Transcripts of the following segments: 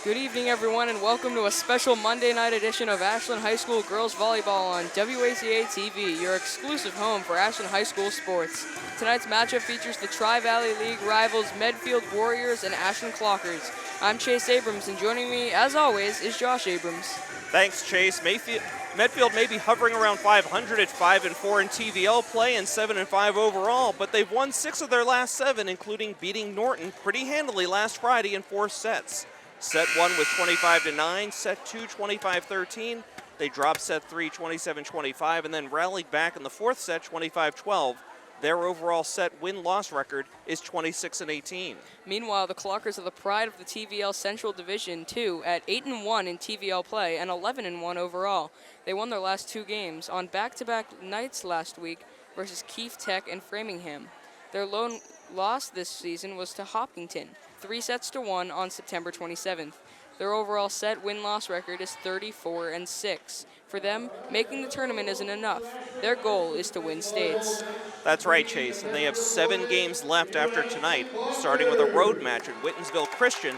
Good evening, everyone, and welcome to a special Monday night edition of Ashland High School Girls Volleyball on WACA-TV, your exclusive home for Ashland High School sports. Tonight's matchup features the Tri-Valley League rivals Medfield Warriors and Ashland Clockers. I'm Chase Abrams, and joining me, as always, is Josh Abrams. Thanks, Chase. Medfield may be hovering around 500 at 5-4 in TVL play and 7-5 overall, but they've won 6 of their last 7, including beating Norton pretty handily last Friday in 4 sets. Set 1 was 25-9, set 2 25-13. They dropped set 3 27-25 and then rallied back in the 4th set 25-12. Their overall set win-loss record is 26-18. Meanwhile, the Clockers are the pride of the TVL Central Division 2 at 8-1 in TVL play and 11-1 overall. They won their last 2 games on back-to-back nights last week versus Keefe Tech and Framingham. Their lone loss this season was to Hopkinton, 3-1 on September 27th. Their overall set win-loss record is 34-6. For them, making the tournament isn't enough. Their goal is to win states. That's right, Chase, and they have 7 games left after tonight, starting with a road match at Whitensville Christian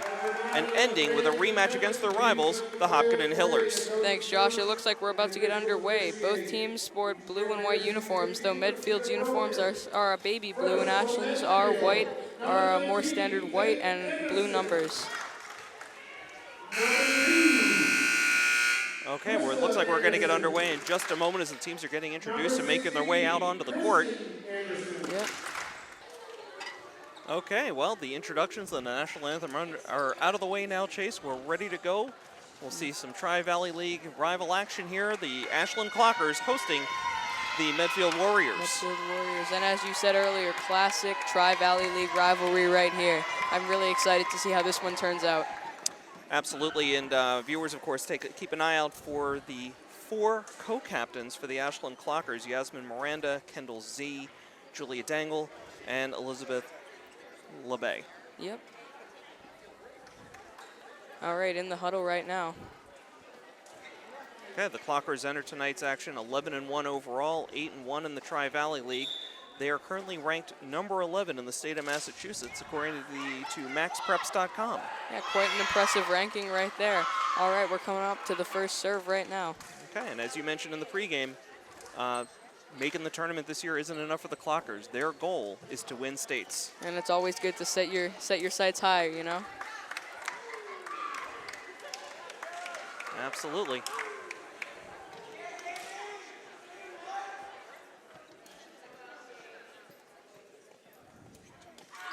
and ending with a rematch against their rivals, the Hopkinton Hillers. Thanks, Josh. It looks like we're about to get underway. Both teams sport blue and white uniforms, though Medfield's uniforms are a baby blue and Ashland's are white, are a more standard white and blue numbers. Okay, well, it looks like we're going to get underway in just a moment as the teams are getting introduced and making their way out onto the court. Yep. Okay, well, the introductions and the national anthem are out of the way now, Chase. We're ready to go. We'll see some Tri-Valley League rival action here. The Ashland Clockers hosting the Medfield Warriors. Medfield Warriors, and as you said earlier, classic Tri-Valley League rivalry right here. I'm really excited to see how this one turns out. Absolutely, and viewers, of course, keep an eye out for the 4 co-captains for the Ashland Clockers: Yasmin Miranda, Kendall Z, Julia Dangle, and Elizabeth LeBay. Yep. All right, in the huddle right now. Okay, the Clockers enter tonight's action 11-1 overall, 8-1 in the Tri-Valley League. They are currently ranked number 11 in the state of Massachusetts, according to maxpreps.com. Yeah, quite an impressive ranking right there. All right, we're coming up to the first serve right now. Okay, and as you mentioned in the pregame, making the tournament this year isn't enough for the Clockers. Their goal is to win states. And it's always good to set your sights higher, you know? Absolutely.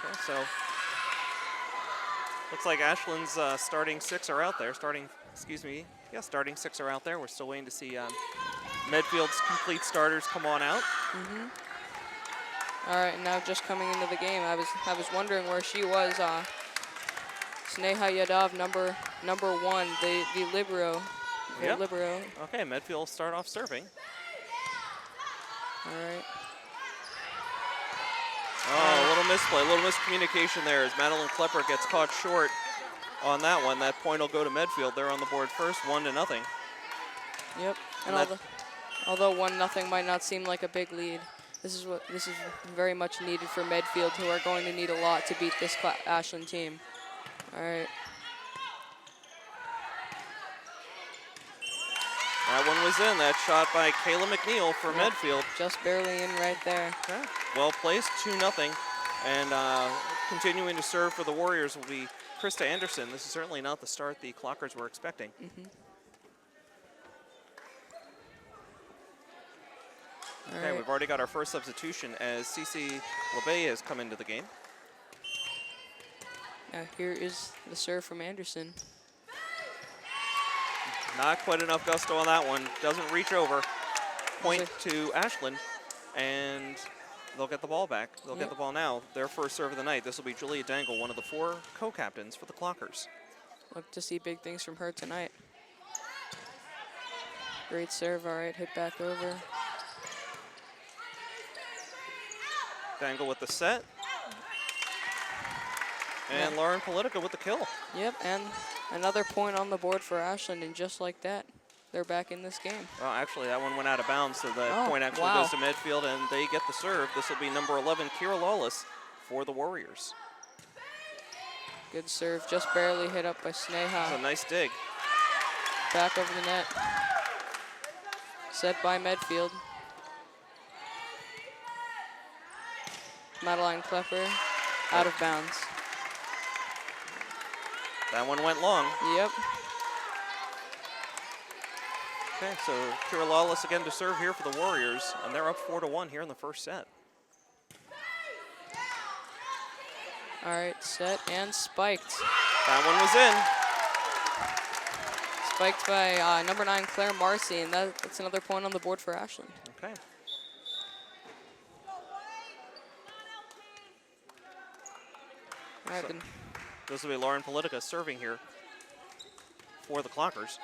Okay, so looks like Ashland's starting 6 are out there. Starting 6 are out there. We're still waiting to see Medfield's complete starters come on out. All right, now just coming into the game, I was wondering where she was. Sneha Yadav, number 1, the libero. Yep. Libero. Okay, Medfield will start off serving. All right. Oh, a little misplay, a little miscommunication there as Madeline Klepper gets caught short on that one. That point will go to Medfield. They're on the board first, 1-0. Yep. And although 1-0 might not seem like a big lead, this is very much needed for Medfield, who are going to need a lot to beat this Ashland team. All right. That one was in. That shot by Kayla McNeil for Medfield. Just barely in right there. Okay. Well placed, 2-0. And continuing to serve for the Warriors will be Krista Anderson. This is certainly not the start the Clockers were expecting. Okay, we've already got our first substitution as Cece LeBay has come into the game. Now here is the serve from Anderson. Not quite enough gusto on that one. Doesn't reach over. Point to Ashland, and they'll get the ball back. They'll get the ball now. Their first serve of the night. This will be Julia Dangle, one of the 4 co-captains for the Clockers. Look to see big things from her tonight. Great serve. All right, hit back over. Dangle with the set. And Lauren Politica with the kill. Yep, and another point on the board for Ashland, and just like that, they're back in this game. Well, actually, that one went out of bounds, so the point actually goes to Medfield, and they get the serve. This will be number 11, Kira Lawless, for the Warriors. Good serve, just barely hit up by That's a Sneha. nice dig. Back over the net. Set by Medfield. Madeline Klepper out of bounds. That one went long. Yep. Okay, so Kira Lawless again to serve here for the Warriors, and they're up 4-1 here in the first set. All right, set and spiked. That one was in. Spiked by number 9, Claire Marcy, and that's another point on the board for Ashland. Okay. All right, So- then. This will be Lauren Politica serving here for the Clockers.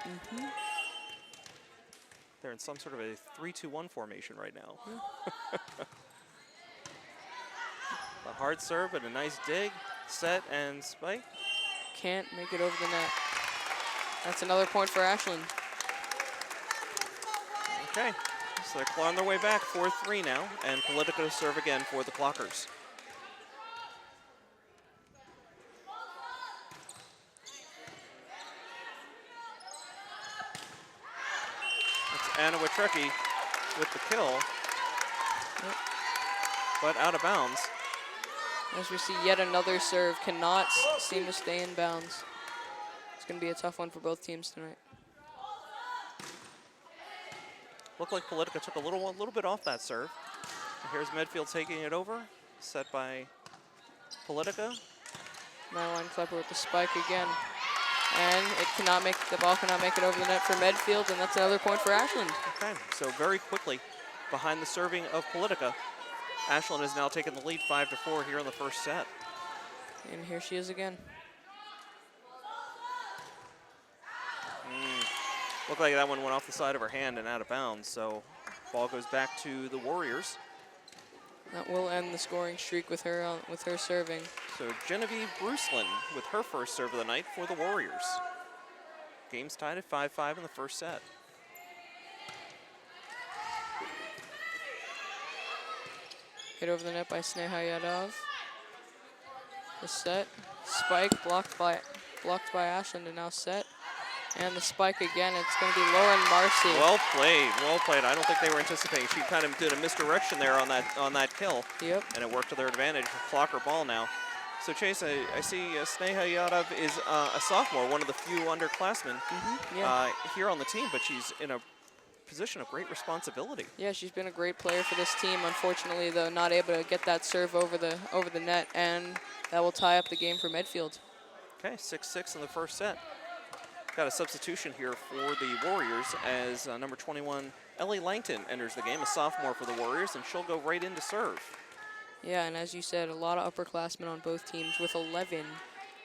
They're in some sort of a 3-2-1 formation right now. A hard serve, but a nice dig, set, and spike. Can't make it over the net. That's another point for Ashland. Okay, so they're clawing their way back, 4-3 now, and Politica to serve again for the Clockers. That's Anna Witrecki with the kill, but out of bounds. As we see yet another serve, cannot seem to stay in bounds. It's going to be a tough one for both teams tonight. Looked like Politica took a little bit off that serve. And here's Medfield taking it over, set by Politica. Madeline Klepper with the spike again. And the ball cannot make it over the net for Medfield, and that's another point for Ashland. Okay, so very quickly behind the serving of Politica, Ashland has now taken the lead 5-4 here in the first set. And here she is again. Looked like that one went off the side of her hand and out of bounds, so ball goes back to the Warriors. That will end the scoring streak with her serving. So Genevieve Brucelin with her first serve of the night for the Warriors. Game's tied at 5-5 in the first set. Hit over the net by Sneha Yadav. The set, spike blocked by Ashland, and now set. And the spike again, it's going to be Lauren Marcy. Well played, well played. I don't think they were anticipating. She kind of did a misdirection there on that kill. Yep. And it worked to their advantage. Clocker ball now. So Chase, I see Sneha Yadav is a sophomore, one of the few underclassmen here on the team, but she's in a position of great responsibility. Yeah, she's been a great player for this team. Unfortunately, though, not able to get that serve over the net, and that will tie up the game for Medfield. Okay, 6-6 in the first set. Got a substitution here for the Warriors as number 21, Ellie Langton, enters the game, a sophomore for the Warriors, and she'll go right in to serve. Yeah, and as you said, a lot of upperclassmen on both teams, with 11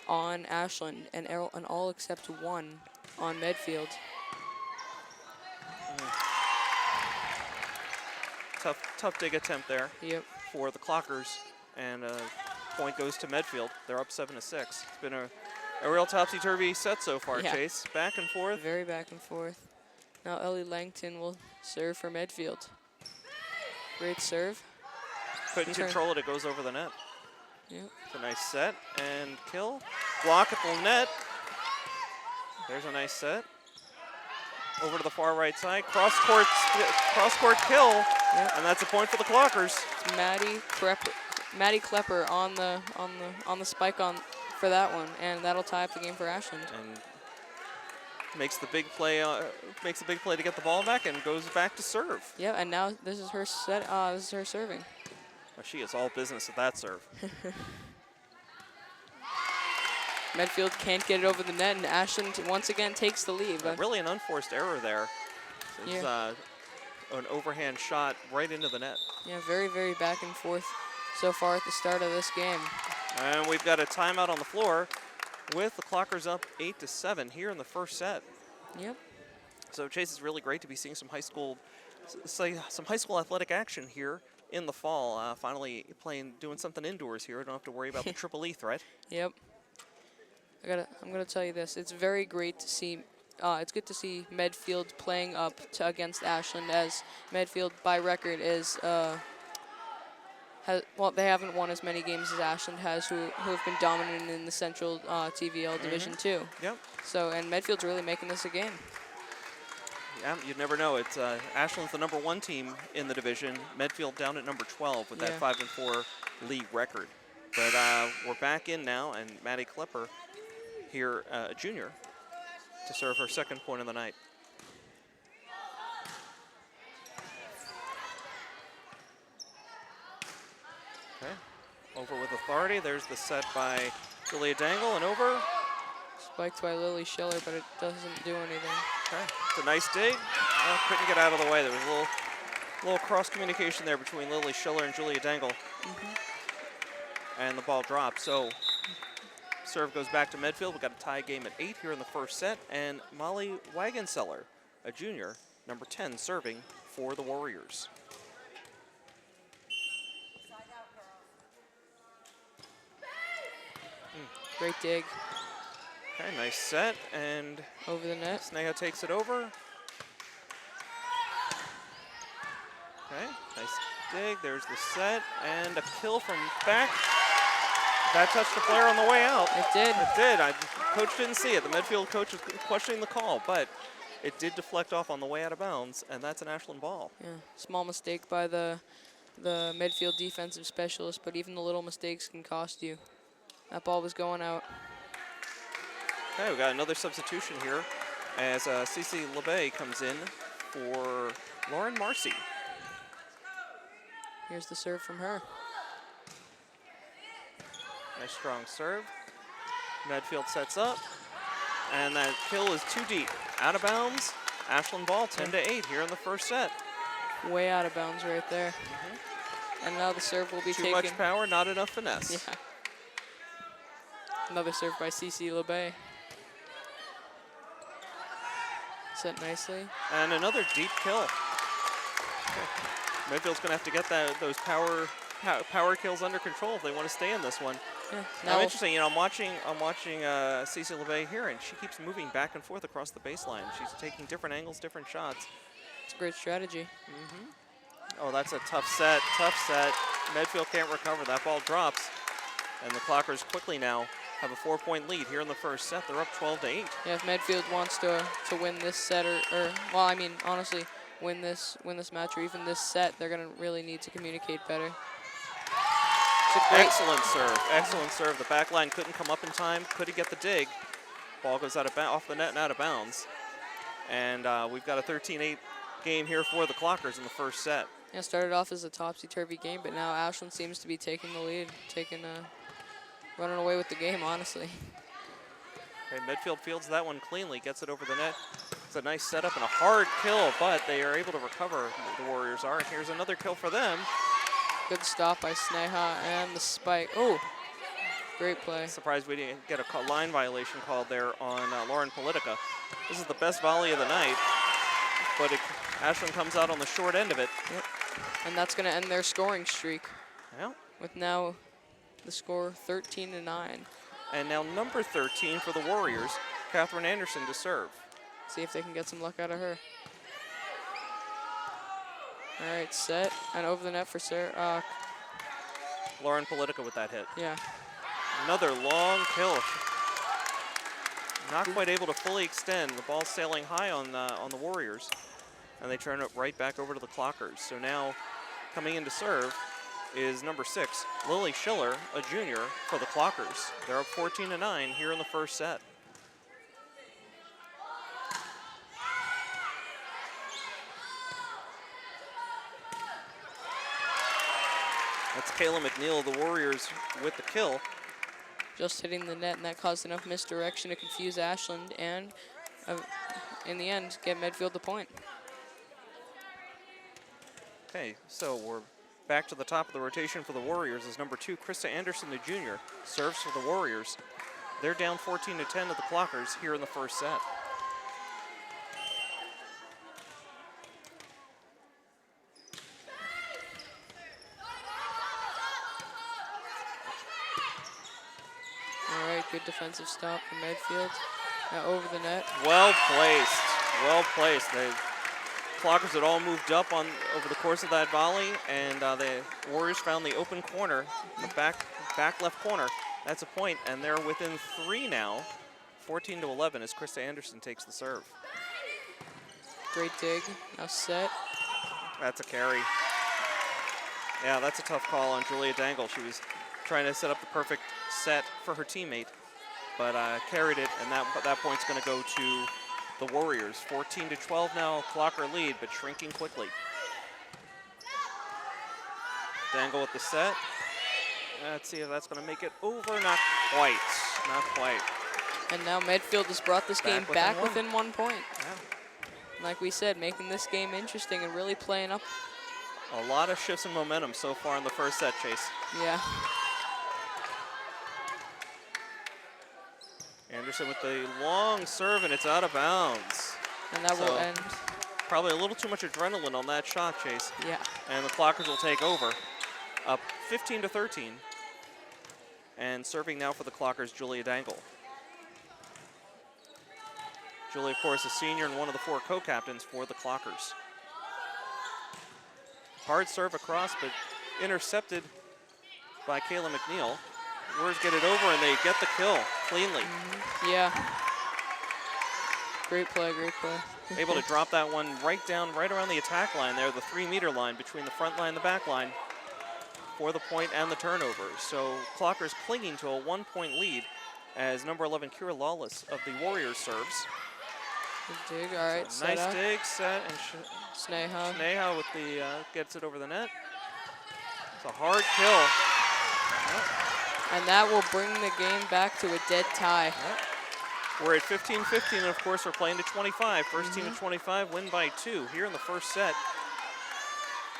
on Ashland and all except 1 on Medfield. Tough dig attempt there. Yep. For the Clockers, and point goes to Medfield. They're up 7-6. It's been a real topsy-turvy set so far, Yeah. Chase. Back and forth. Very back and forth. Now Ellie Langton will serve for Medfield. Great serve. Couldn't control it, it goes over the net. Yep. It's a nice set and kill. Block at the net. There's a nice set. Over to the far right side. Cross-court kill. Yep. And that's a point for the Clockers. Maddie Klepper on the spike for that one, and that'll tie up the game for Ashland. And makes the big play to get the ball back and goes back to serve. Yeah, and now this is her set. This is her serving. Oh, she is all business at that serve. Medfield can't get it over the net, and Ashland once again takes the lead. Really an unforced error there. It's Yeah. An overhand shot right into the net. Yeah, very, very back and forth so far at the start of this game. And we've got a timeout on the floor with the Clockers up 8-7 here in the first set. Yep. So Chase, is really great to be seeing some high school athletic action here in the fall. Finally doing something indoors here. I don't have to worry about the Triple E threat. Yep. I'm gonna tell you this. It's very great to see. It's good to see Medfield playing up against Ashland, as Medfield by record is well, they haven't won as many games as Ashland has, who have been dominant in the Central TVL Division too. Yep. So, and Medfield's really making this a game. Yeah, you'd never know. It's Ashland's the #1 team in the division. Medfield down at number 12 with that 5-4 league record. But we're back in now, and Maddie Klepper here, a junior, to serve her second point of the night. Okay, over with authority. There's the set by Julia Dangle, and over. Spiked by Lily Schiller, but it doesn't do anything. Okay, it's a nice dig. Couldn't get out of the way. There was a little cross communication there between Lily Schiller and Julia Dangle. And the ball dropped. So serve goes back to Medfield. We've got a tie game at 8 here in the first set. And Molly Wagenseller, a junior, number 10, serving for the Warriors. Great dig. Okay, nice set, and over the net. Sneha takes it over. Okay, nice dig. There's the set, and a kill from back. That touched the flare on the way out. It did. It did. Coach didn't see it. The Medfield coach was questioning the call, but it did deflect off on the way out of bounds, and that's an Ashland ball. Yeah, small mistake by the Medfield defensive specialist, but even the little mistakes can cost you. That ball was going out. Okay, we got another substitution here as Cece LeBay comes in for Lauren Marcy. Here's the serve from her. Nice strong serve. Medfield sets up, and that kill is too deep. Out of bounds, Ashland ball 10-8 here in the first set. Way out of bounds right there. And now the serve will be taken. Too much power, not enough finesse. Yeah. Another serve by Cece LeBay. Set nicely. And another deep kill. Okay. Medfield's going to have to get those power kills under control if they want to stay in this one. Yeah. Now, interesting, you know, I'm watching Cece LeBay here, and she keeps moving back and forth across the baseline. She's taking different angles, different shots. It's a great strategy. Oh, that's a tough set, tough set. Medfield can't recover. That ball drops, and the Clockers quickly now have a 4-point lead here in the first set. They're up 12-8. Yeah, if Medfield wants to win this set, or well, I mean, honestly, win this match or even this set, they're gonna really need to communicate better. Excellent serve, excellent serve. The back line couldn't come up in time, couldn't get the dig. Ball goes off the net and out of bounds. And we've got a 13-8 game here for the Clockers in the first set. Yeah, started off as a topsy-turvy game, but now Ashland seems to be taking the lead, running away with the game, honestly. Okay, Medfield fields that one cleanly, gets it over the net. It's a nice setup and a hard kill, but they are able to recover, the Warriors are. And here's another kill for them. Good stop by Sneha and the spike. Oh, great play. Surprised we didn't get a line violation called there on Lauren Politica. This is the best volley of the night, but Ashland comes out on the short end of it. Yep. And that's going to end their scoring streak. Yeah. With now the score 13-9. And now number 13 for the Warriors, Catherine Anderson to serve. See if they can get some luck out of her. All right, set and over the net for Sarah. Lauren Politica with that hit. Yeah. Another long kill. Not quite able to fully extend. The ball sailing high on the Warriors, and they turn it right back over to the Clockers. So now coming in to serve is number 6, Lily Schiller, a junior for the Clockers. They're up 14-9 here in the first set. That's Kayla McNeil, the Warriors, with the kill. Just hitting the net, and that caused enough misdirection to confuse Ashland and, in the end, get Medfield the point. Okay, so we're back to the top of the rotation for the Warriors as number 2, Krista Anderson, the junior, serves for the Warriors. They're down 14-10 to the Clockers here in the first set. Good defensive stop from Medfield. Over the net. Well placed. Well placed. They Clockers had all moved up over the course of that volley, and the Warriors found the open corner, the back left corner. That's a point, and they're within 3 now, 14-11, as Krista Anderson takes the serve. Great dig. Now set. That's a carry. Yeah, that's a tough call on Julia Dangle. She was trying to set up the perfect set for her teammate, but carried it, and that point's going to go to the Warriors. 14-12 now, Clocker lead, but shrinking quickly. Dangle with the set. Let's see if that's going to make it over. Not quite. Not quite. And now Medfield has brought this game back within 1 point. Yeah. Like we said, making this game interesting and really playing up. A lot of shifts in momentum so far in the first set, Chase. Yeah. Anderson with the long serve, and it's out of bounds. And that will end. Probably a little too much adrenaline on that shot, Chase. Yeah. And the Clockers will take over, up 15-13. And serving now for the Clockers, Julia Dangle. Julia, of course, a senior and one of the 4 co-captains for the Clockers. Hard serve across, but intercepted by Kayla McNeil. Warriors get it over, and they get the kill cleanly. Yeah. Great play, great play. Able to drop that one right around the attack line there, the 3-meter line between the front line and the back line for the point and the turnover. So Clockers clinging to a 1-point lead as number 11, Kira Lawless of the Warriors serves. Good dig, all right, So nice dig, set, and Sneha with the, gets it over the net. It's a hard kill. Yep. And that will bring the game back to a dead tie. Yep. We're at 15-15, and of course we're playing to 25. First team to 25 win by 2 here in the first set.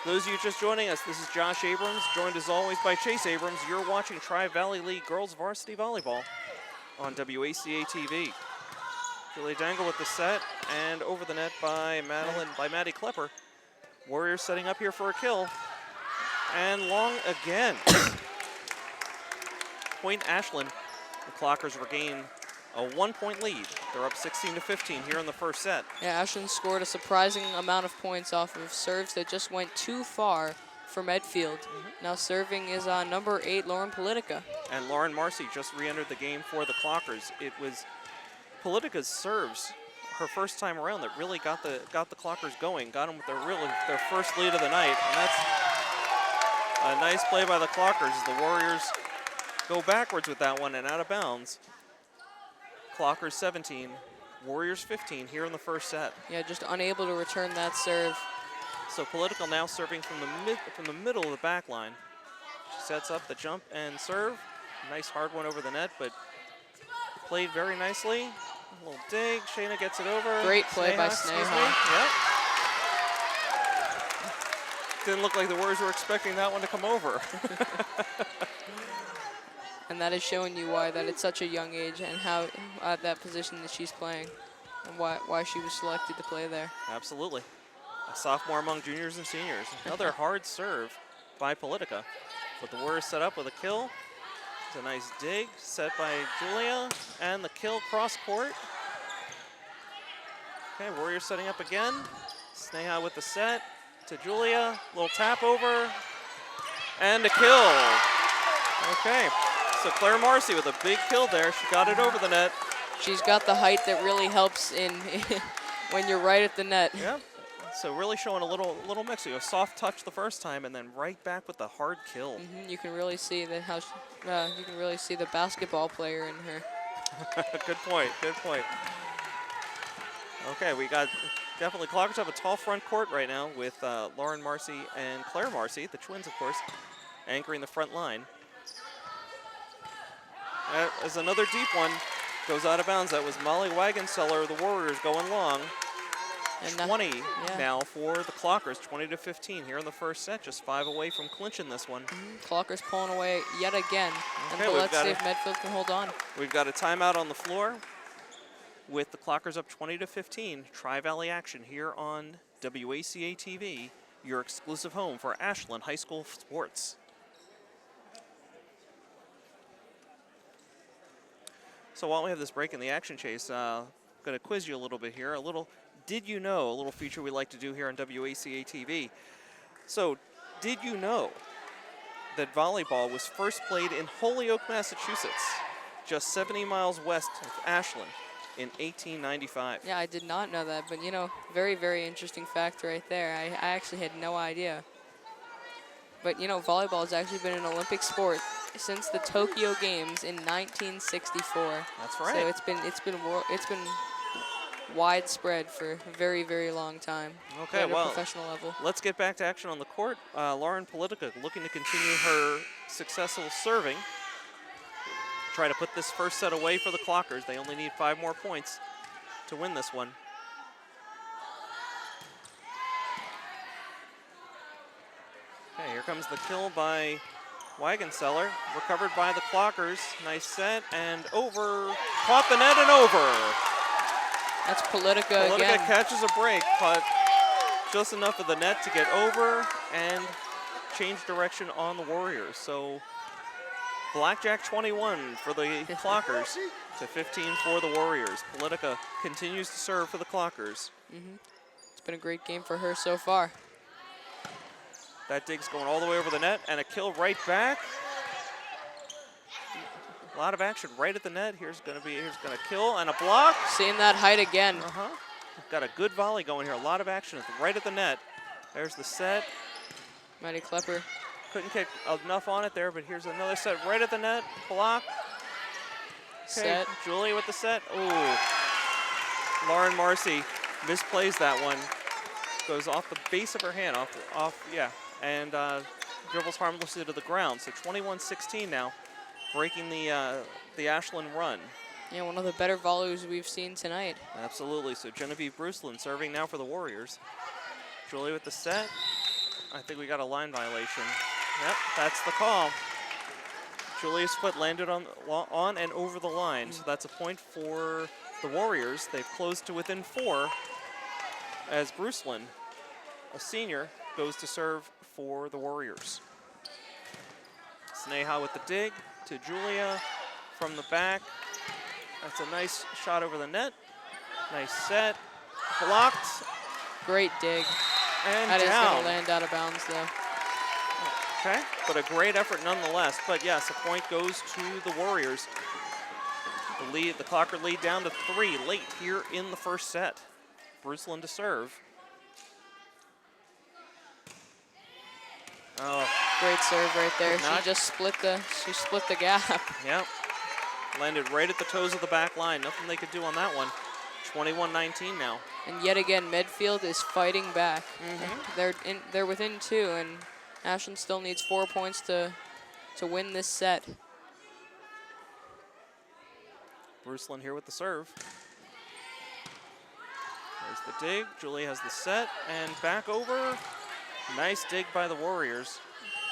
Those of you just joining us, this is Josh Abrams, joined as always by Chase Abrams. You're watching Tri-Valley League Girls Varsity Volleyball on WACA-TV. Julia Dangle with the set, and over the net by Maddie Klepper. Warriors setting up here for a kill. And long again. Point Ashland. The Clockers regain a 1-point lead. They're up 16-15 here in the first set. Yeah, Ashland scored a surprising amount of points off of serves that just went too far for Medfield. Now serving is number 8, Lauren Politica. And Lauren Marcy just re-entered the game for the Clockers. It was Politica's serves, her first time around, that really got the Clockers going, got them with their first lead of the night, and that's a nice play by the Clockers. The Warriors go backwards with that one and out of bounds. Clockers 17, Warriors 15 here in the first set. Yeah, just unable to return that serve. So Politica now serving from the middle of the back line. She sets up the jump and serve. Nice hard one over the net, but played very nicely. A little dig. Shayna gets it over. Great play by Sneha. Yep. Didn't look like the Warriors were expecting that one to come over. And that is showing you why that it's such a young age and how that position that she's playing and why she was selected to play there. Absolutely. A sophomore among juniors and seniors. Another hard serve by Politica. But the Warriors set up with a kill. It's a nice dig set by Julia, and the kill cross court. Okay, Warriors setting up again. Sneha with the set to Julia. Little tap over, and a kill. Okay, so Claire Marcy with a big kill there. She got it over the net. She's got the height that really helps in when you're right at the net. Yep. So really showing a little mix. A soft touch the first time, and then right back with the hard kill. You can really see you can really see the basketball player in her. Good point. Good point. Okay, we got definitely Clockers have a tall front court right now with Lauren Marcy and Claire Marcy, the twins, of course, anchoring the front line. As another deep one goes out of bounds. That was Molly Wagenseller, the Warriors, going long. And 20 now for the Clockers, 20-15 here in the first set, just 5 away from clinching this one. Clockers pulling away yet again. Okay, and let's see if Medfield can hold on. We've got a timeout on the floor with the Clockers up 20-15. Tri-Valley action here on WACA-TV, your exclusive home for Ashland High School sports. So while we have this break in the action, Chase, going to quiz you a little bit here. A little Did you know, a little feature we like to do here on WACA-TV. So, did you know that volleyball was first played in Holyoke, Massachusetts, just 70 miles west of Ashland in 1895? Yeah, I did not know that, but you know, very, very interesting fact right there. I actually had no idea. But you know, volleyball has actually been an Olympic sport since the Tokyo Games in 1964. That's right. So it's been widespread for a very, very long time. Okay, at a well, professional level. Let's get back to action on the court. Lauren Politica looking to continue her successful serving. Try to put this first set away for the Clockers. They only need 5 more points to win this one. Okay, here comes the kill by Wagenseller. Recovered by the Clockers. Nice set and over. Caught the net and over. That's Politica again. Catches a break, but just enough of the net to get over and change direction on the Warriors. So Blackjack 21 for the Clockers to 15 for the Warriors. Politica continues to serve for the Clockers. It's been a great game for her so far. That dig's going all the way over the net and a kill right back. A lot of action right at the net. Here's gonna kill and a block. Seeing that height again. Got a good volley going here. A lot of action right at the net. There's the set. Maddie Klepper. Couldn't kick enough on it there, but here's another set right at the net. Block. Set. Julie with the set. Ooh. Lauren Marcy misplays that one. Goes off the base of her hand, and dribbles harmlessly to the ground. So 21-16 now, breaking the Ashland run. Yeah, one of the better volleys we've seen tonight. Absolutely. So Genevieve Bruceland serving now for the Warriors. Julie with the set. I think we got a line violation. Yep, that's the call. Julia's foot landed on and over the line, so that's a point for the Warriors. They've closed to within 4 as Bruceland, a senior, goes to serve for the Warriors. Sneha with the dig to Julia from the back. That's a nice shot over the net. Nice set. Blocked. Great dig. And that down. Is going to land out of bounds, though. Okay, but a great effort nonetheless. But yes, a point goes to the Warriors. The Clocker lead down to 3 late here in the first set. Bruceland to serve. Oh, great serve right there. She just split the gap. Yep. Landed right at the toes of the back line. Nothing they could do on that one. 21-19 now. And yet again, Medfield is fighting back. They're within 2, and Ashland still needs 4 points to win this set. Bruceland here with the serve. There's the dig. Julie has the set and back over. Nice dig by the Warriors.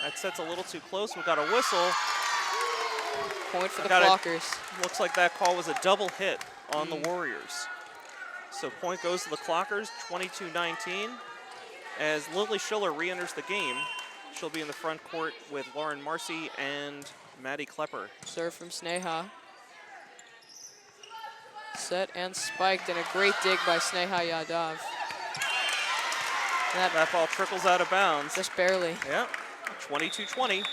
That set's a little too close. We got a whistle. Point for the Clockers. Looks like that call was a double hit on the Warriors. So point goes to the Clockers, 22-19. As Lily Schiller re-enters the game, she'll be in the front court with Lauren Marcy and Maddie Klepper. Serve from Sneha. Set and spiked, and a great dig by Sneha Yadav. That ball trickles out of bounds. Just barely. Yeah, 22-20.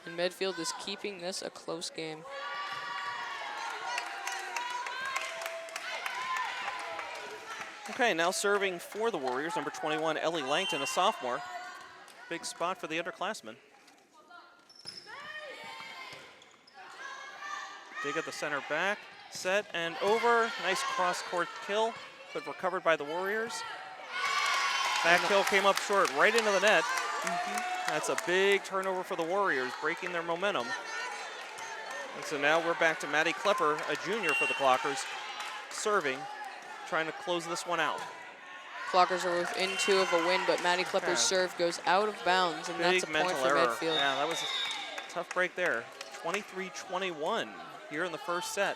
And Medfield is keeping this a close game. Okay, now serving for the Warriors, number 21, Ellie Langton, a sophomore. Big spot for the underclassmen. Dig at the center back, set and over. Nice cross-court kill, but recovered by the Warriors. That kill came up short, right into the net. That's a big turnover for the Warriors, breaking their momentum. And so now we're back to Maddie Klepper, a junior for the Clockers, serving, trying to close this one out. Clockers are within 2 of a win, but Maddie Klepper's serve goes out of bounds, and that's a point for Medfield. Yeah, that was a tough break there. 23-21 here in the first set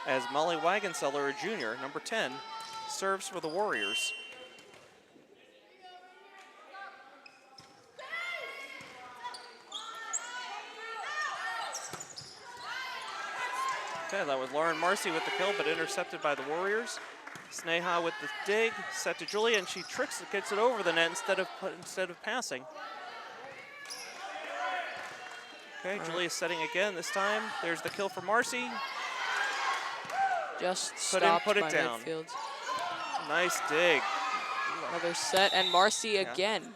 as Molly Wagenseller, a junior, number 10, serves for the Warriors. Okay, that was Lauren Marcy with the kill, but intercepted by the Warriors. Sneha with the dig, set to Julia, and she tricks it, gets it over the net instead of passing. Okay, Julia's setting again this time. There's the kill for Marcy. Just stopped put it by down. Medfield. Nice dig. Another set, and Marcy again.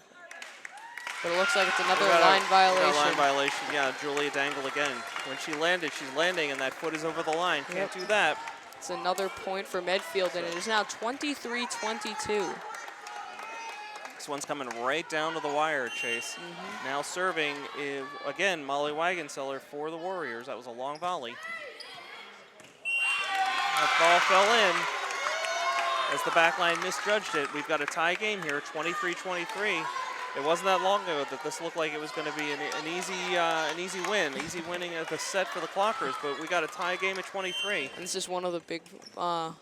But it looks like it's another Got line a violation. line violation, yeah, Julia Dangle again. When she landed, she's landing, and that foot is over the line. Can't do that. It's another point for Medfield, and it is now 23-22. This one's coming right down to the wire, Chase. Now serving, again, Molly Wagenseller for the Warriors. That was a long volley. That ball fell in as the back line misjudged it. We've got a tie game here, 23-23. It wasn't that long ago that this looked like it was going to be an easy win, easy winning of the set for the Clockers, but we got a tie game at 23. And this is one of the big, it's a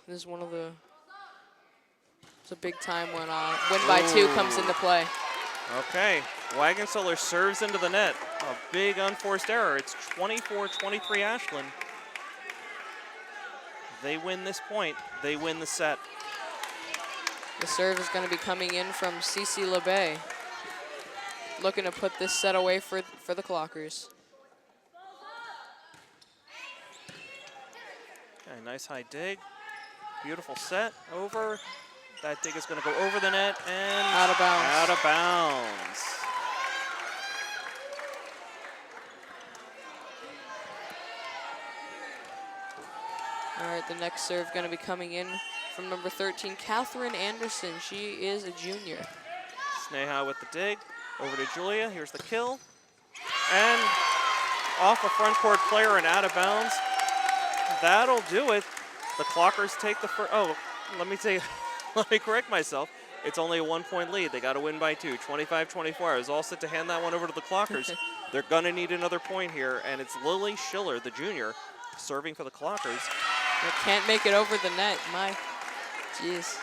big time when win by 2 comes into play. Okay, Wagenseller serves into the net. A big unforced error. It's 24-23 Ashland. They win this point. They win the set. The serve is going to be coming in from Cece LeBay. Looking to put this set away for the Clockers. Okay, nice high dig. Beautiful set. Over. That dig is going to go over the net and out of bounds. Out of bounds. All right, the next serve going to be coming in from number 13, Catherine Anderson. She is a junior. Sneha with the dig. Over to Julia. Here's the kill. And off a front court player and out of bounds. That'll do it. The Clockers take the first. Oh, let me correct myself. It's only a 1-point lead. They got to win by 2, 25-24. I was all set to hand that one over to the Clockers. They're going to need another point here, and it's Lily Schiller, the junior, serving for the Clockers. They can't make it over the net. My, jeez.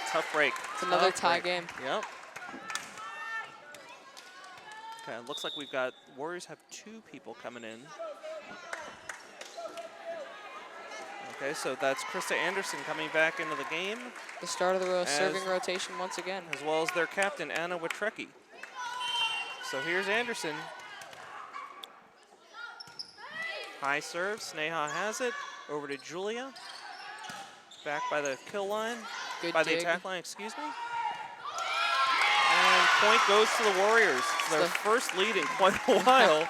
Tough break. It's another tie game. Yep. Okay, it looks like we've got Warriors have 2 people coming in. Okay, so that's Krista Anderson coming back into the game. The start of the serving rotation once again. As well as their captain, Anna Witrecki. So here's Anderson. High serve, Sneha has it. Over to Julia. Back by the kill line. Good by dig. the attack line, excuse me. And point goes to the Warriors. It's their first lead in quite a while.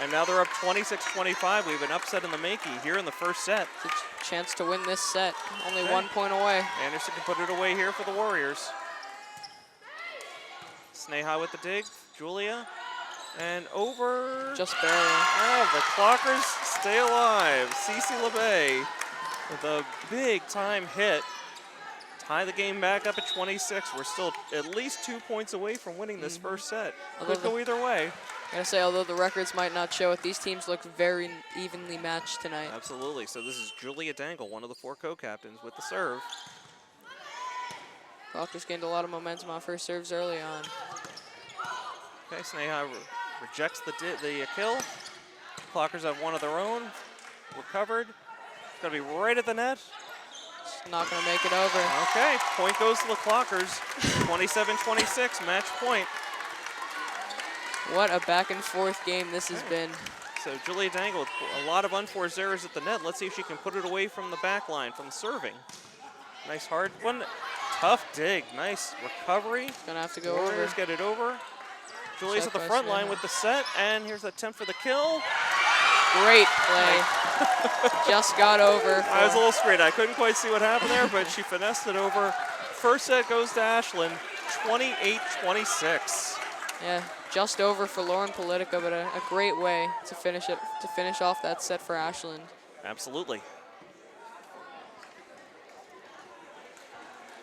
And now they're up 26-25. We have an upset in the making here in the first set. It's a chance to win this set. Only 1 point away. Anderson can put it away here for the Warriors. Sneha with the dig. Julia. And over. Just barely. Oh, the Clockers stay alive. Cece LeBay with a big time hit. Tie the game back up at 26. We're still at least 2 points away from winning this first set. Could go either way. I gotta say, although the records might not show it, these teams look very evenly matched tonight. Absolutely. So this is Julia Dangle, one of the 4 co-captains, with the serve. Clockers gained a lot of momentum on first serves early on. Okay, Sneha rejects the kill. Clockers have one of their own. Recovered. It's gonna be right at the net. It's not gonna make it over. Okay, point goes to the Clockers. 27-26, match point. What a back and forth game this has been. So Julia Dangle with a lot of unforced errors at the net. Let's see if she can put it away from the back line, from serving. Nice hard one. Tough dig. Nice recovery. It's gonna have to go Warriors over. Get it over. Julia's at the front line with the set, and here's the attempt for the kill. Great play. Just got over. I was a little screwed. I couldn't quite see what happened there, but she finessed it over. First set goes to Ashland, 28-26. Yeah, just over for Lauren Politica, but a great way to finish off that set for Ashland. Absolutely.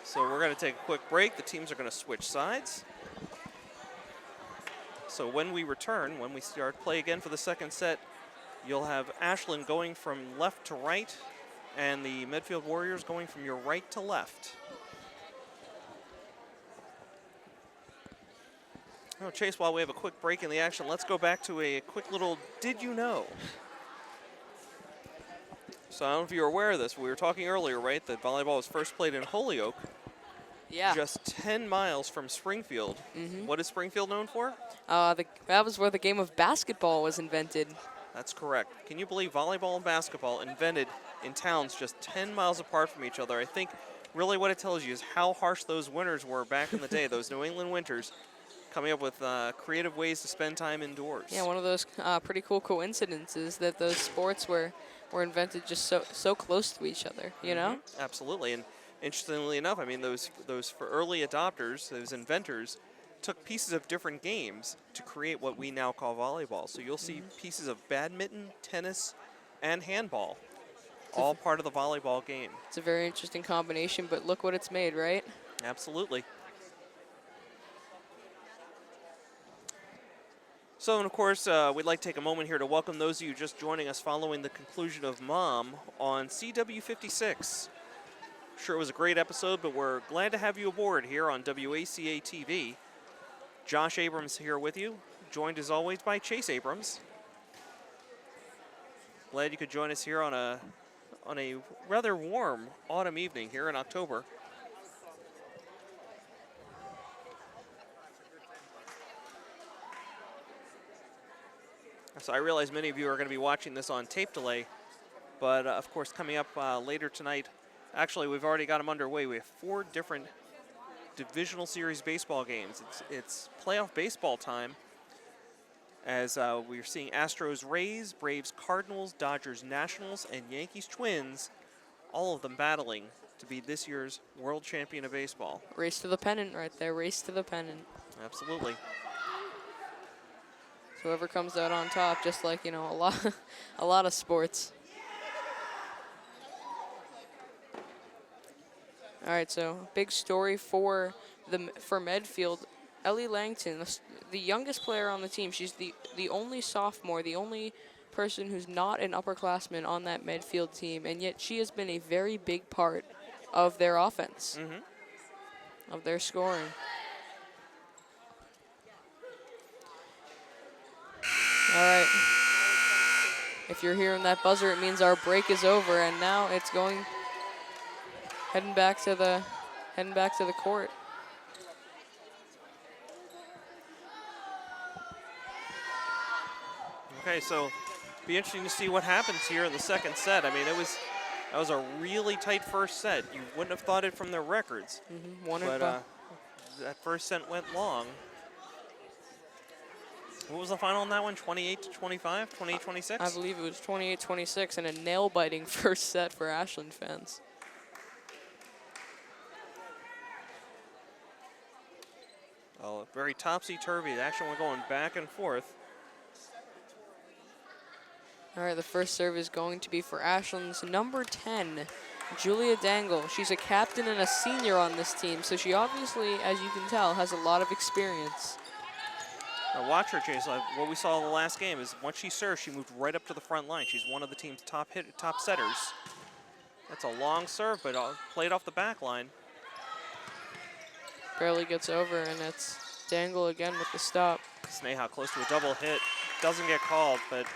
So we're going to take a quick break. The teams are going to switch sides. So when we return, when we start play again for the second set, you'll have Ashland going from left to right and the Medfield Warriors going from your right to left. Oh, Chase, while we have a quick break in the action, let's go back to a quick little did you know? So I don't know if you're aware of this. We were talking earlier, right, that volleyball was first played in Holyoke, Yeah. just 10 miles from Springfield. What is Springfield known for? That was where the game of basketball was invented. That's correct. Can you believe volleyball and basketball invented in towns just 10 miles apart from each other? I think really what it tells you is how harsh those winters were back in the day, those New England winters, coming up with creative ways to spend time indoors. Yeah, one of those pretty cool coincidences that those sports were invented just so close to each other, you know? Absolutely. And interestingly enough, I mean, those for early adopters, those inventors, took pieces of different games to create what we now call volleyball. So you'll see pieces of badminton, tennis, and handball, all part of the volleyball game. It's a very interesting combination, but look what it's made, right? Absolutely. So, and of course, we'd like to take a moment here to welcome those of you just joining us following the conclusion of Mom on CW56. Sure, it was a great episode, but we're glad to have you aboard here on WACA-TV. Josh Abrams here with you, joined as always by Chase Abrams. Glad you could join us here on a rather warm autumn evening here in October. So I realize many of you are going to be watching this on tape delay, but of course coming up later tonight, actually we've already got them underway. We have 4 different divisional series baseball games. It's playoff baseball time as we're seeing Astros Rays, Braves Cardinals, Dodgers Nationals, and Yankees Twins, all of them battling to be this year's world champion of baseball. Race to the pennant right there, race to the pennant. Absolutely. So whoever comes out on top, just like, you know, a lot of sports. All right, so big story for Medfield. Ellie Langton, the youngest player on the team. She's the only sophomore, the only person who's not an upperclassman on that Medfield team, and yet she has been a very big part of their offense, of their scoring. All right. If you're hearing that buzzer, it means our break is over, and now it's heading back to the court. Okay, so be interesting to see what happens here in the second set. I mean, that was a really tight first set. You wouldn't have thought it from their records, but that first set went long. What was the final on that one? 28-25, 28-26? I believe it was 28-26, and a nail-biting first set for Ashland fans. Oh, very topsy-turvy. The action was going back and forth. All right, the first serve is going to be for Ashland's number 10, Julia Dangle. She's a captain and a senior on this team, so she obviously, as you can tell, has a lot of experience. Now watch her, Chase. What we saw in the last game is once she served, she moved right up to the front line. She's one of the team's top setters. That's a long serve, but played off the back line. Barely gets over, and it's Dangle again with the stop. Sneha close to a double hit. Doesn't get called, but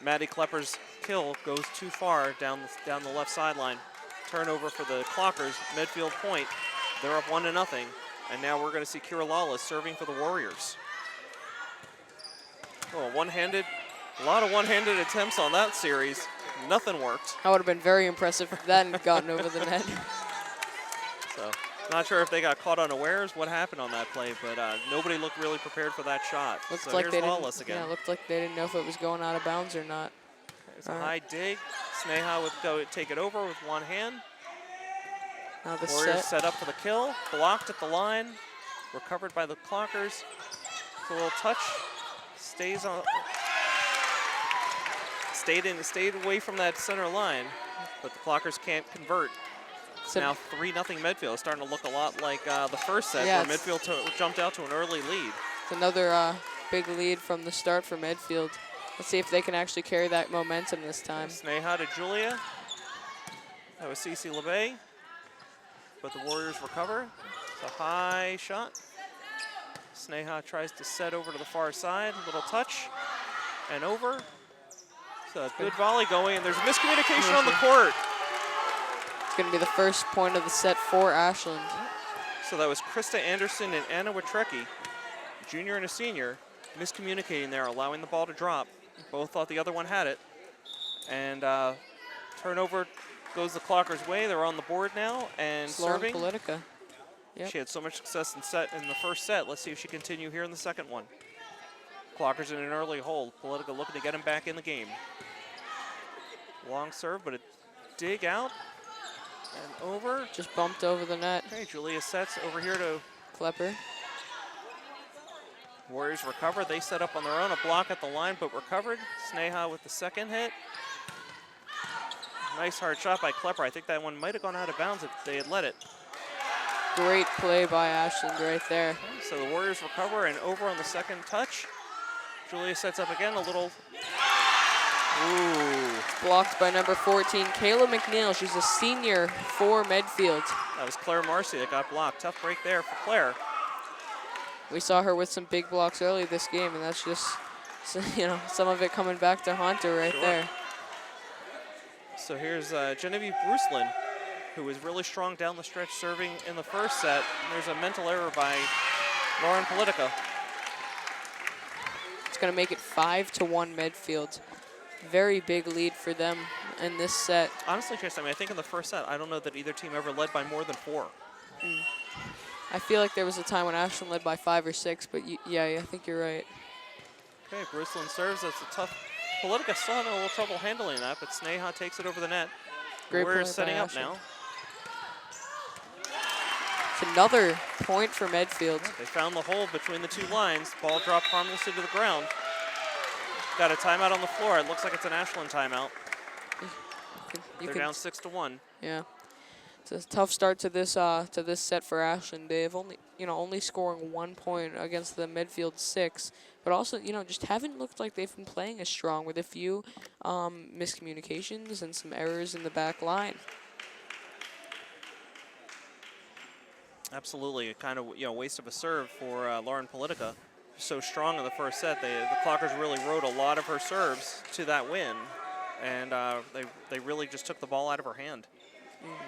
Maddie Klepper's kill goes too far down the left sideline. Turnover for the Clockers. Medfield point. They're up 1-0. And now we're going to see Kira Lawless serving for the Warriors. Oh, a lot of one-handed attempts on that series. Nothing worked. That would have been very impressive if that hadn't gotten over the net. So, not sure if they got caught unawares, what happened on that play, but nobody looked really prepared for that shot. Looked so like here's they Lawless again. Yeah, looked like they didn't know if it was going out of bounds or not. There's a high dig. Sneha would go take it over with one hand. Now the Warriors set up for the kill. Blocked at the line. Recovered by the Clockers. It's a little touch. Stayed away from that center line, but the Clockers can't convert. It's now 3-0 Medfield. It's starting to look a lot like the first set, where Medfield jumped out to an early lead. It's another big lead from the start for Medfield. Let's see if they can actually carry that momentum this time. Sneha to Julia. That was Cece LeBay. But the Warriors recover. It's a high shot. Sneha tries to set over to the far side. Little touch and over. So a good volley going, and there's a miscommunication on the court. It's going to be the first point of the set for Ashland. So that was Krista Anderson and Anna Witrecki, junior and a senior, miscommunicating there, allowing the ball to drop. Both thought the other one had it. And turnover goes the Clockers' way. They're on the board now, and serving. Politica. Yep. She had so much success in the first set. Let's see if she can continue here in the second one. Clockers in an early hold. Politica looking to get him back in the game. Long serve, but a dig out and over. Just bumped over the net. Okay, Julia sets over here to Klepper. Warriors recover. They set up on their own, a block at the line, but recovered. Sneha with the second hit. Nice hard shot by Klepper. I think that one might have gone out of bounds if they had let it. Great play by Ashland right there. So the Warriors recover and over on the second touch. Julia sets up again, a little. Ooh. Blocked by number 14, Kayla McNeil. She's a senior for Medfield. That was Claire Marcy that got blocked. Tough break there for Claire. We saw her with some big blocks early this game, and that's just, some of it coming back to haunt her right there. So here's Genevieve Brucelin, who was really strong down the stretch serving in the first set. And there's a mental error by Lauren Politica. It's going to make it 5-1 Medfield. Very big lead for them in this set. Honestly, Chase, I think in the first set, I don't know that either team ever led by more than 4. I feel like there was a time when Ashland led by 5 or 6, but yeah, I think you're right. Okay, Brucelin serves. That's a tough. Politica still having a little trouble handling that, but Sneha takes it over the net. Great Warriors play setting by up Ashland. now. It's another point for Medfield. They found the hole between the two lines. Ball dropped harmlessly to the ground. Got a timeout on the floor. It looks like it's an Ashland timeout. They're down 6-1. Yeah, it's a tough start to this set for Ashland. They've only scoring 1 point against the Medfield 6, but also just haven't looked like they've been playing as strong with a few miscommunications and some errors in the back line. Absolutely, a kind of waste of a serve for Lauren Politica. So strong in the first set, the Clockers really rode a lot of her serves to that win, and they really just took the ball out of her hand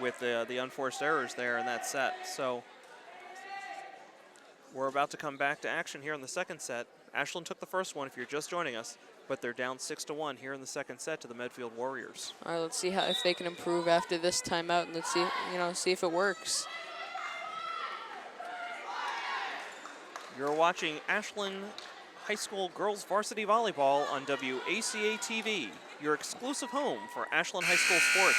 with the unforced errors there in that set. So we're about to come back to action here in the second set. Ashland took the first one if you're just joining us, but they're down 6-1 here in the second set to the Medfield Warriors. All right, let's see if they can improve after this timeout, and let's see if it works. You're watching Ashland High School Girls Varsity Volleyball on WACA-TV, your exclusive home for Ashland High School sports.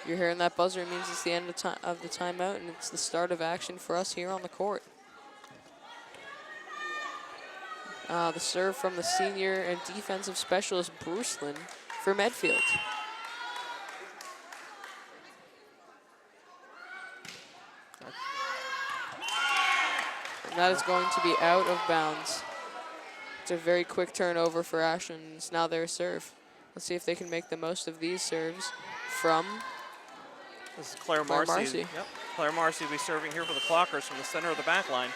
You're hearing that buzzer, it means it's the end of the timeout, and it's the start of action for us here on the court. The serve from the senior and defensive specialist Brucelin for Medfield. And that is going to be out of bounds. It's a very quick turnover for Ashland. It's now their serve. Let's see if they can make the most of these serves from This is Claire Marcy. Yep. Claire Marcy will be serving here for the Clockers from the center of the back line.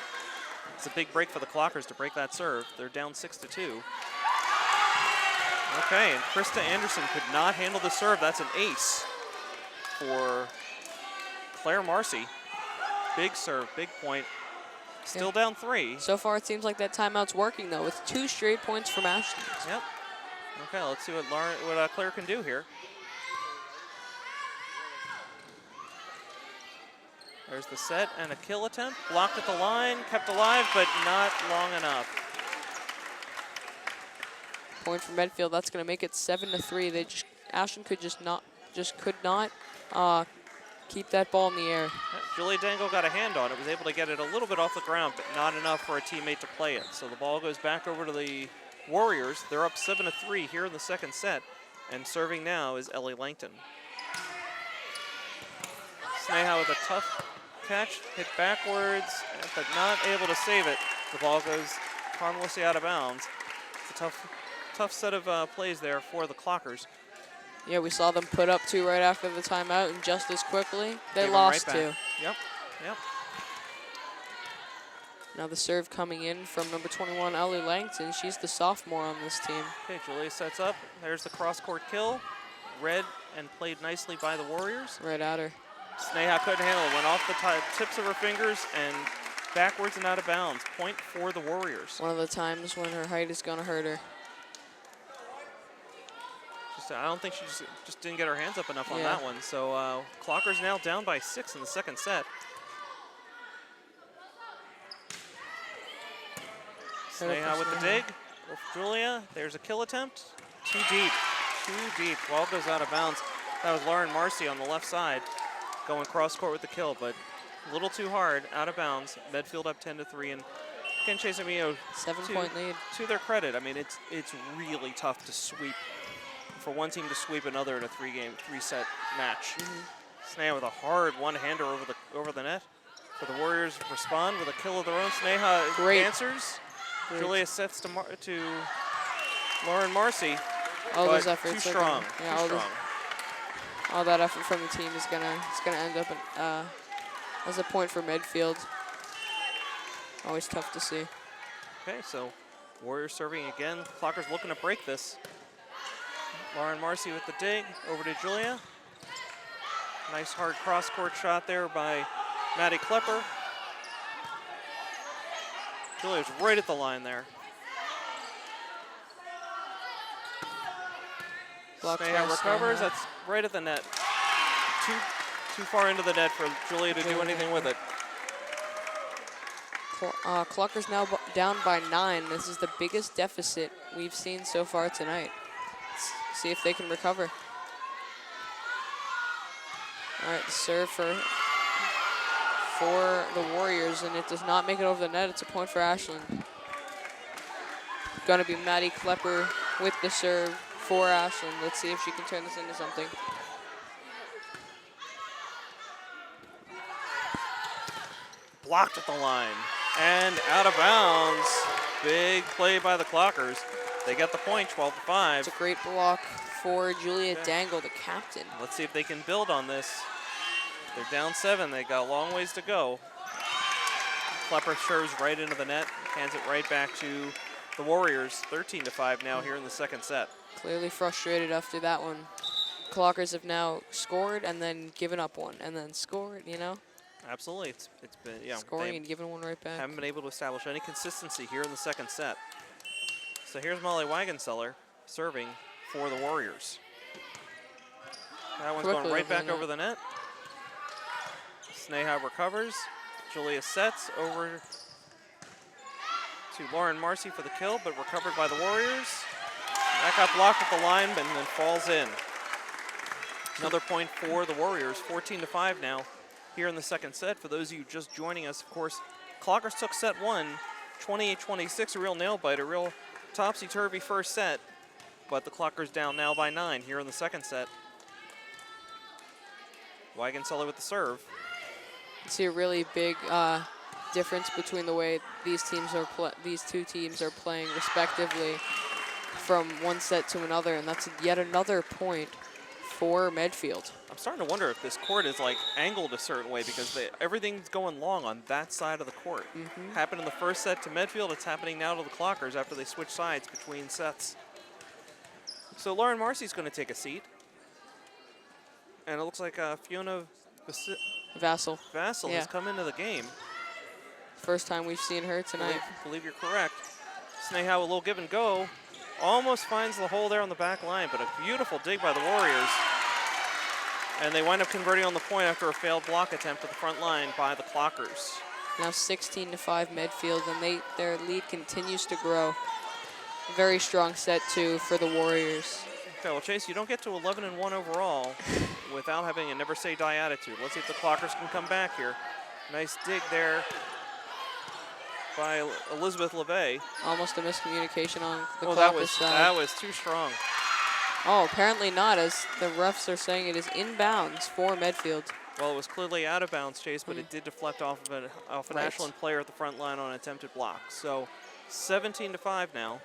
It's a big break for the Clockers to break that serve. They're down 6-2. Okay, and Krista Anderson could not handle the serve. That's an ace for Claire Marcy. Big serve, big point. Still down 3. So far, it seems like that timeout's working, though, with 2 straight points from Ashland. Yep. Okay, let's see what Claire can do here. There's the set and a kill attempt. Blocked at the line, kept alive, but not long enough. Point for Medfield. That's going to make it 7-3. Ashland could not keep that ball in the air. Julia Dangle got a hand on it, was able to get it a little bit off the ground, but not enough for a teammate to play it. So the ball goes back over to the Warriors. They're up 7-3 here in the second set, and serving now is Ellie Langton. Sneha with a tough catch, hit backwards, but not able to save it. The ball goes harmlessly out of bounds. It's a tough set of plays there for the Clockers. Yeah, we saw them put up 2 right after the timeout, and just as quickly, they Gave lost right 2. Yep. Now the serve coming in from number 21, Ellie Langton. She's the sophomore on this team. Okay, Julia sets up. There's the cross-court kill. Read and played nicely by the Warriors. Right at her. Sneha couldn't handle it. Went off the tips of her fingers and backwards and out of bounds. Point for the Warriors. One of the times when her height is going to hurt her. I don't think she just didn't get her hands up enough on that one. So Clockers now down by 6 in the second set. Sneha with the dig. Go for Julia. There's a kill attempt. Too deep. Too deep. Ball goes out of bounds. That was Lauren Marcy on the left side going cross court with the kill, but a little too hard, out of bounds. Medfield up 10-3, and again, Chase, I mean, 7-point lead. To their credit, I mean, it's really tough to sweep, for one team to sweep another in a three-set match. Sneha with a hard one-hander over the net. For the Warriors respond with a kill of their own. Sneha answers. Great. Julia sets to Lauren Marcy. All those efforts too strong. All that effort from the team is gonna end up as a point for Medfield. Always tough to see. Okay, so Warriors serving again. Clockers looking to break this. Lauren Marcy with the dig over to Julia. Nice hard cross-court shot there by Maddie Klepper. Julia's right at the line there. Sneha recovers. That's right at the net. Too far into the net for Julia to do anything with it. Clockers now down by 9. This is the biggest deficit we've seen so far tonight. Let's see if they can recover. All right, the serve for the Warriors, and it does not make it over the net. It's a point for Ashland. Gonna be Maddie Klepper with the serve for Ashland. Let's see if she can turn this into something. Blocked at the line and out of bounds. Big play by the Clockers. They get the point, 12-5. It's a great block for Julia Dangle, the captain. Let's see if they can build on this. They're down 7. They got a long ways to go. Klepper serves right into the net, hands it right back to the Warriors. 13-5 now here in the second set. Clearly frustrated after that one. Clockers have now scored and then given up one, and then scored, you know? Absolutely. It's been, scoring and giving one right back. Haven't been able to establish any consistency here in the second set. So here's Molly Wagenseller serving for the Warriors. That one's going right back over the net. Sneha recovers. Julia sets over to Lauren Marcy for the kill, but recovered by the Warriors. That got blocked at the line, but then falls in. Another point for the Warriors, 14-5 now here in the second set. For those of you just joining us, of course, Clockers took set 1, 28-26, a real nail-biter, a real topsy-turvy first set, but the Clockers down now by 9 here in the second set. Wagenseller with the serve. You see a really big difference between the way these two teams are playing respectively from one set to another, and that's yet another point for Medfield. I'm starting to wonder if this court is like angled a certain way, because everything's going long on that side of the court. Happened in the first set to Medfield. It's happening now to the Clockers after they switch sides between sets. So Lauren Marcy's going to take a seat, and it looks like Fiona Vassell has come into the game. First time we've seen her tonight. Believe you're correct. Sneha, a little give and go. Almost finds the hole there on the back line, but a beautiful dig by the Warriors. And they wind up converting on the point after a failed block attempt at the front line by the Clockers. Now 16-5 Medfield, and their lead continues to grow. Very strong set 2 for the Warriors. Okay, well, Chase, you don't get to 11-1 overall without having a never say die attitude. Let's see if the Clockers can come back here. Nice dig there by Elizabeth LeVay. Almost a miscommunication on the Clockers side. That was too strong. Oh, apparently not, as the refs are saying it is inbounds for Medfield. Well, it was clearly out of bounds, Chase, but it did deflect off of an Ashland player at the front line on an attempted block. So 17-5 now.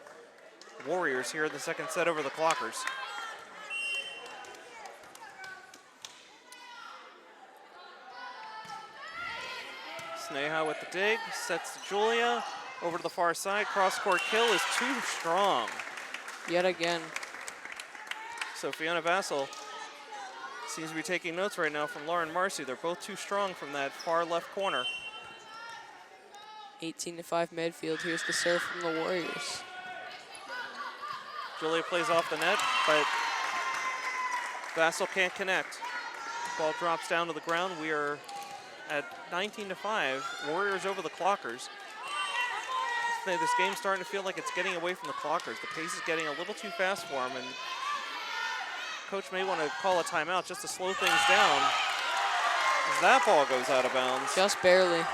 Warriors here in the second set over the Clockers. Sneha with the dig, sets to Julia. Over to the far side, cross-court kill is too strong. Yet again. So Fiona Vassell seems to be taking notes right now from Lauren Marcy. They're both too strong from that far left corner. 18-5 Medfield. Here's the serve from the Warriors. Julia plays off the net, but Vassell can't connect. Ball drops down to the ground. We are at 19-5. Warriors over the Clockers. This game's starting to feel like it's getting away from the Clockers. The pace is getting a little too fast for them, and coach may want to call a timeout just to slow things down. As that ball goes out of bounds. Just barely.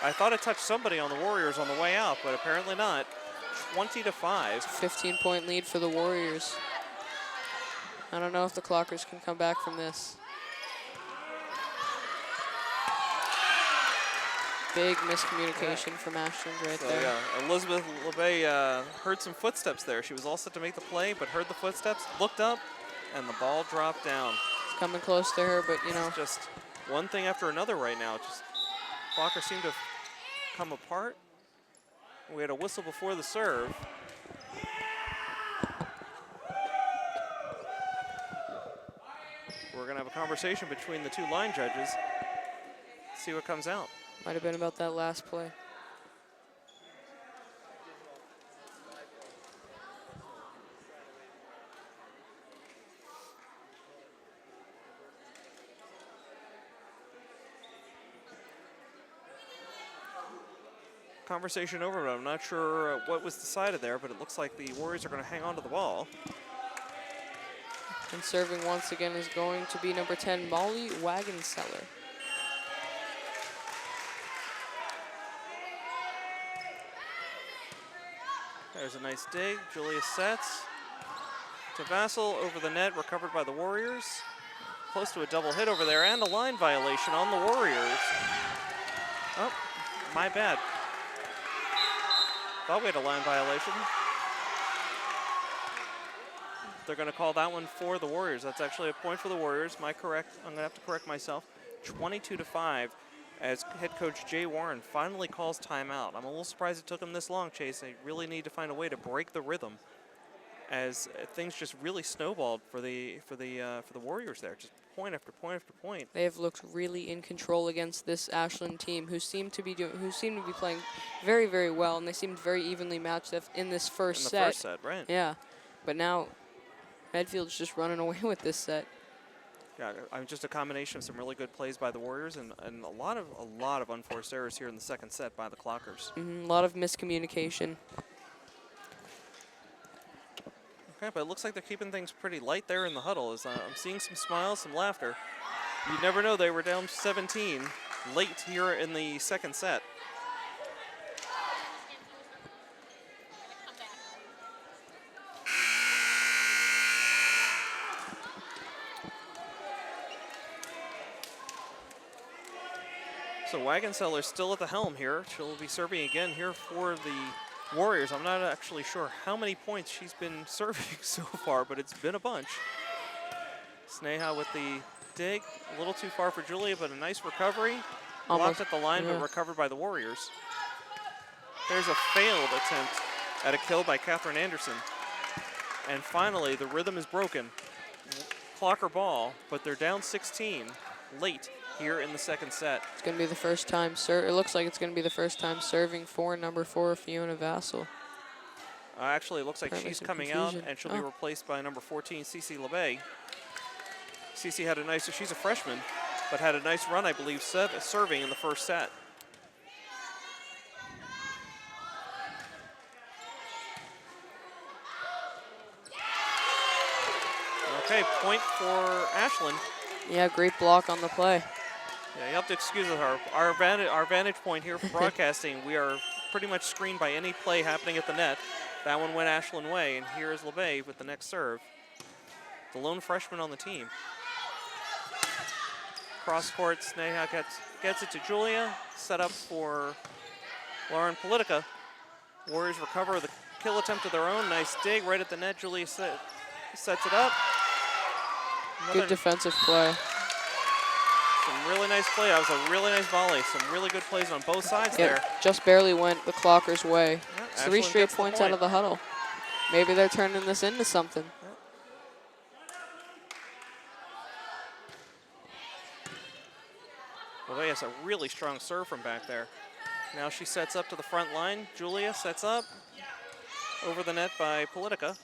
I thought it touched somebody on the Warriors on the way out, but apparently not. 20-5. 15-point lead for the Warriors. I don't know if the Clockers can come back from this. Big miscommunication from Ashland right there. Yeah, Elizabeth LeBay heard some footsteps there. She was all set to make the play, but heard the footsteps, looked up, and the ball dropped down. It's coming close to her, but you know. It's just one thing after another right now. Just Clockers seem to have come apart. We had a whistle before the serve. We're gonna have a conversation between the two line judges. See what comes out. Might have been about that last play. Conversation over, but I'm not sure what was decided there, but it looks like the Warriors are going to hang on to the ball. And serving once again is going to be number 10, Molly Wagenseller. There's a nice dig. Julia sets to Vassell over the net, recovered by the Warriors. Close to a double hit over there, and a line violation on the Warriors. Oh, my bad. Thought we had a line violation. They're going to call that one for the Warriors. That's actually a point for the Warriors. I'm going to have to correct myself. 22-5 as head coach Jay Warren finally calls timeout. I'm a little surprised it took him this long, Chase. They really need to find a way to break the rhythm as things just really snowballed for the Warriors there. Just point after point after point. They have looked really in control against this Ashland team, who seem to be playing very, very well, and they seemed very evenly matched in this first set. First set, right? Yeah, but now Medfield's just running away with this set. Yeah, just a combination of some really good plays by the Warriors and a lot of unforced errors here in the second set by the Clockers. A lot of miscommunication. Okay, but it looks like they're keeping things pretty light there in the huddle. As I'm seeing some smiles, some laughter. You never know, they were down 17 late here in the second set. So Wagenseller's still at the helm here. She'll be serving again here for the Warriors. I'm not actually sure how many points she's been serving so far, but it's been a bunch. Sneha with the dig, a little too far for Julia, but a nice recovery. Blocked at the line, but recovered by the Warriors. There's a failed attempt at a kill by Catherine Anderson. And finally, the rhythm is broken. Clocker ball, but they're down 16 late here in the second set. It's going to be the first time, it looks like it's going to be the first time serving for number 4, Fiona Vassell. Actually, it looks like she's coming out, and she'll be replaced by number 14, Cece LeBay. Cece had a nice, she's a freshman, but had a nice run, I believe, serving in the first set. Okay, point for Ashland. Yeah, great block on the play. Yeah, you have to excuse her. Our vantage point here for broadcasting, we are pretty much screened by any play happening at the net. That one went Ashland way, and here is LeBay with the next serve. The lone freshman on the team. Cross court, Sneha gets it to Julia. Set up for Lauren Politica. Warriors recover the kill attempt of their own. Nice dig right at the net. Julia sets it up. Good defensive play. Some really nice play. That was a really nice volley. Some really good plays on both sides there. Just barely went the Clockers' way. Yeah, 3 straight points out of the huddle. Maybe they're turning this into something. LeVay has a really strong serve from back there. Now she sets up to the front line. Julia sets up. Over the net by Politica.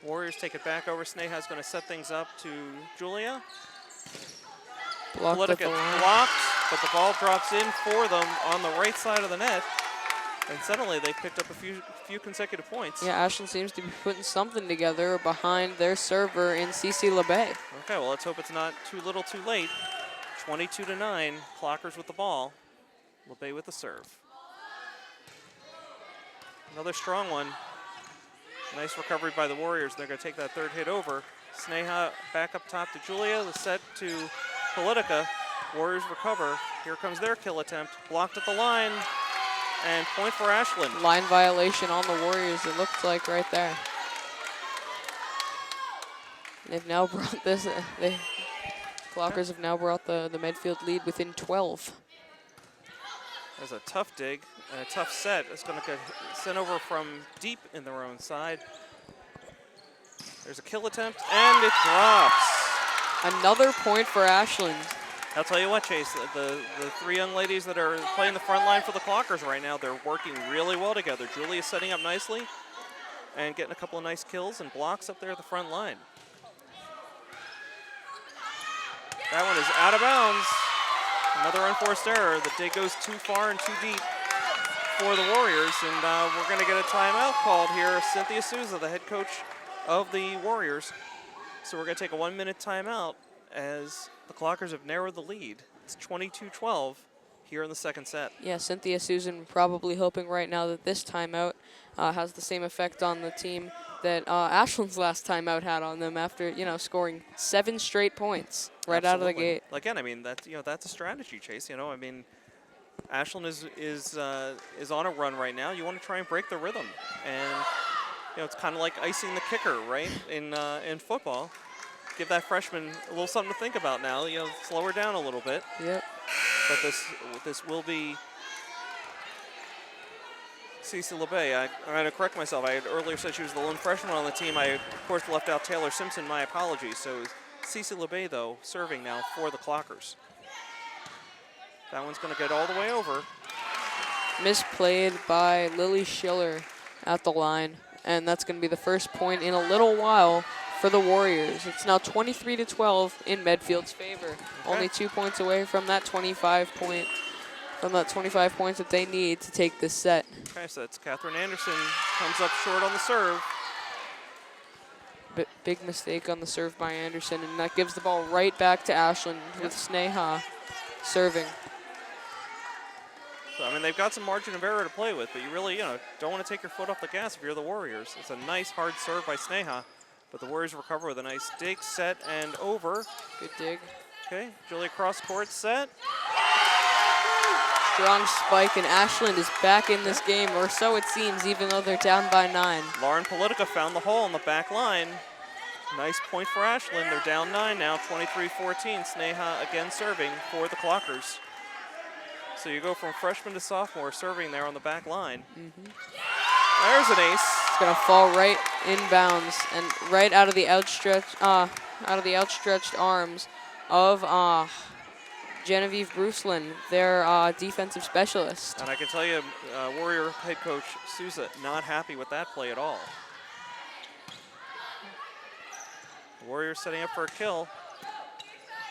Warriors take it back over. Sneha's going to set things up to Julia. Politica blocked, but the ball drops in for them on the right side of the net. And suddenly they picked up a few consecutive points. Yeah, Ashland seems to be putting something together behind their server in Cece LeBay. Okay, well, let's hope it's not too little too late. 22-9, Clockers with the ball. LeBay with the serve. Another strong one. Nice recovery by the Warriors. They're going to take that third hit over. Sneha back up top to Julia. The set to Politica. Warriors recover. Here comes their kill attempt. Blocked at the line. And point for Ashland. Line violation on the Warriors, it looks like right there. They've now brought this, Clockers have now brought the Medfield lead within 12. There's a tough dig and a tough set. It's going to get sent over from deep in their own side. There's a kill attempt, and it drops. Another point for Ashland. I'll tell you what, Chase, the 3 young ladies that are playing the front line for the Clockers right now, they're working really well together. Julia's setting up nicely and getting a couple of nice kills and blocks up there at the front line. That one is out of bounds. Another unforced error. The dig goes too far and too deep for the Warriors, and we're going to get a timeout called here. Cynthia Souza, the head coach of the Warriors. So we're going to take a 1-minute timeout as the Clockers have narrowed the lead. It's 22-12 here in the second set. Yeah, Cynthia Susan probably hoping right now that this timeout has the same effect on the team that Ashland's last timeout had on them after, scoring 7 straight points right out of the gate. Again, I mean, that's a strategy, Chase. I mean, Ashland is on a run right now. You want to try and break the rhythm, and it's kind of like icing the kicker, right? In football, give that freshman a little something to think about now. Slow her down a little bit. Yep. But this will be Cece LeBay. I'm going to correct myself. I had earlier said she was the lone freshman on the team. I, of course, left out Taylor Simpson. My apologies. So Cece LeBay, though, serving now for the Clockers. That one's going to get all the way over. Misplayed by Lily Schiller at the line. And that's going to be the first point in a little while for the Warriors. It's now 23-12 in Medfield's favor. Okay. Only 2 points away from that 25 points that they need to take this set. Okay, so that's Catherine Anderson comes up short on the serve. Big mistake on the serve by Anderson, and that gives the ball right back to Ashland with Sneha serving. So, I mean, they've got some margin of error to play with, but you really, don't want to take your foot off the gas if you're the Warriors. It's a nice hard serve by Sneha, but the Warriors recover with a nice dig, set, and over. Good dig. Okay, Julia cross court, set. Strong spike, and Ashland is back in this game, or so it seems, even though they're down by 9. Lauren Politica found the hole on the back line. Nice point for Ashland. They're down 9 now, 23-14. Sneha again serving for the Clockers. So you go from freshman to sophomore serving there on the back line. There's an ace. It's gonna fall right in bounds and right out of the outstretched arms of Genevieve Brucelin, their defensive specialist. And I can tell you, Warrior head coach Souza not happy with that play at all. The Warriors setting up for a kill.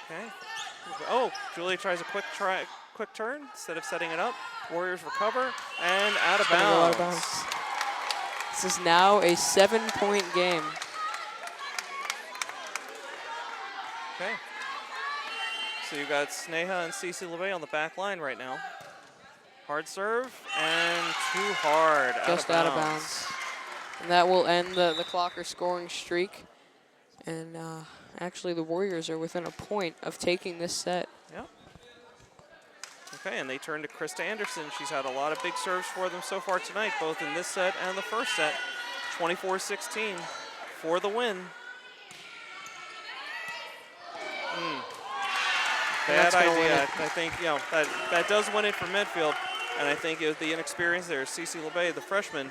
Okay. Oh, Julia tries a quick turn instead of setting it up. Warriors recover and out of bounds. This is now a 7-point game. Okay. So you got Sneha and Cece LeBay on the back line right now. Hard serve and too hard. Just out of bounds. And that will end the Clocker scoring streak. And actually the Warriors are within a point of taking this set. Yep. Okay, and they turn to Krista Anderson. She's had a lot of big serves for them so far tonight, both in this set and the first set. 24-16 for the win. Bad idea. I think, that does win it for Medfield. And I think it was the inexperience there. Cece LeBay, the freshman,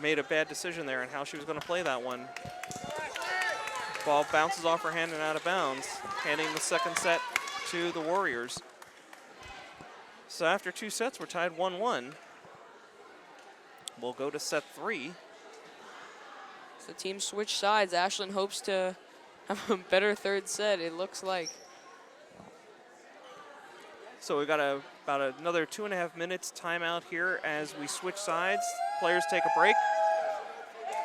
made a bad decision there in how she was going to play that one. Ball bounces off her hand and out of bounds, handing the second set to the Warriors. So after 2 sets, we're tied 1-1. We'll go to set 3. So the team switched sides. Ashland hopes to have a better third set, it looks like. So we've got about another 2.5 minutes timeout here as we switch sides. Players take a break.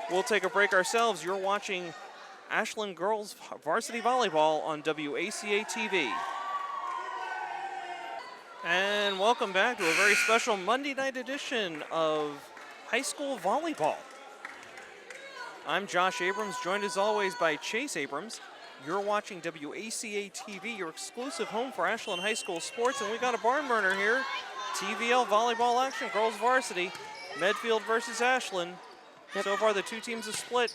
We'll take a break ourselves. You're watching Ashland Girls Varsity Volleyball on WACA-TV. And welcome back to a very special Monday night edition of high school volleyball. I'm Josh Abrams, joined as always by Chase Abrams. You're watching WACA-TV, your exclusive home for Ashland High School sports, and we got a barn burner here. TVL volleyball action, girls varsity, Medfield versus Ashland. Yep. So far the two teams have split.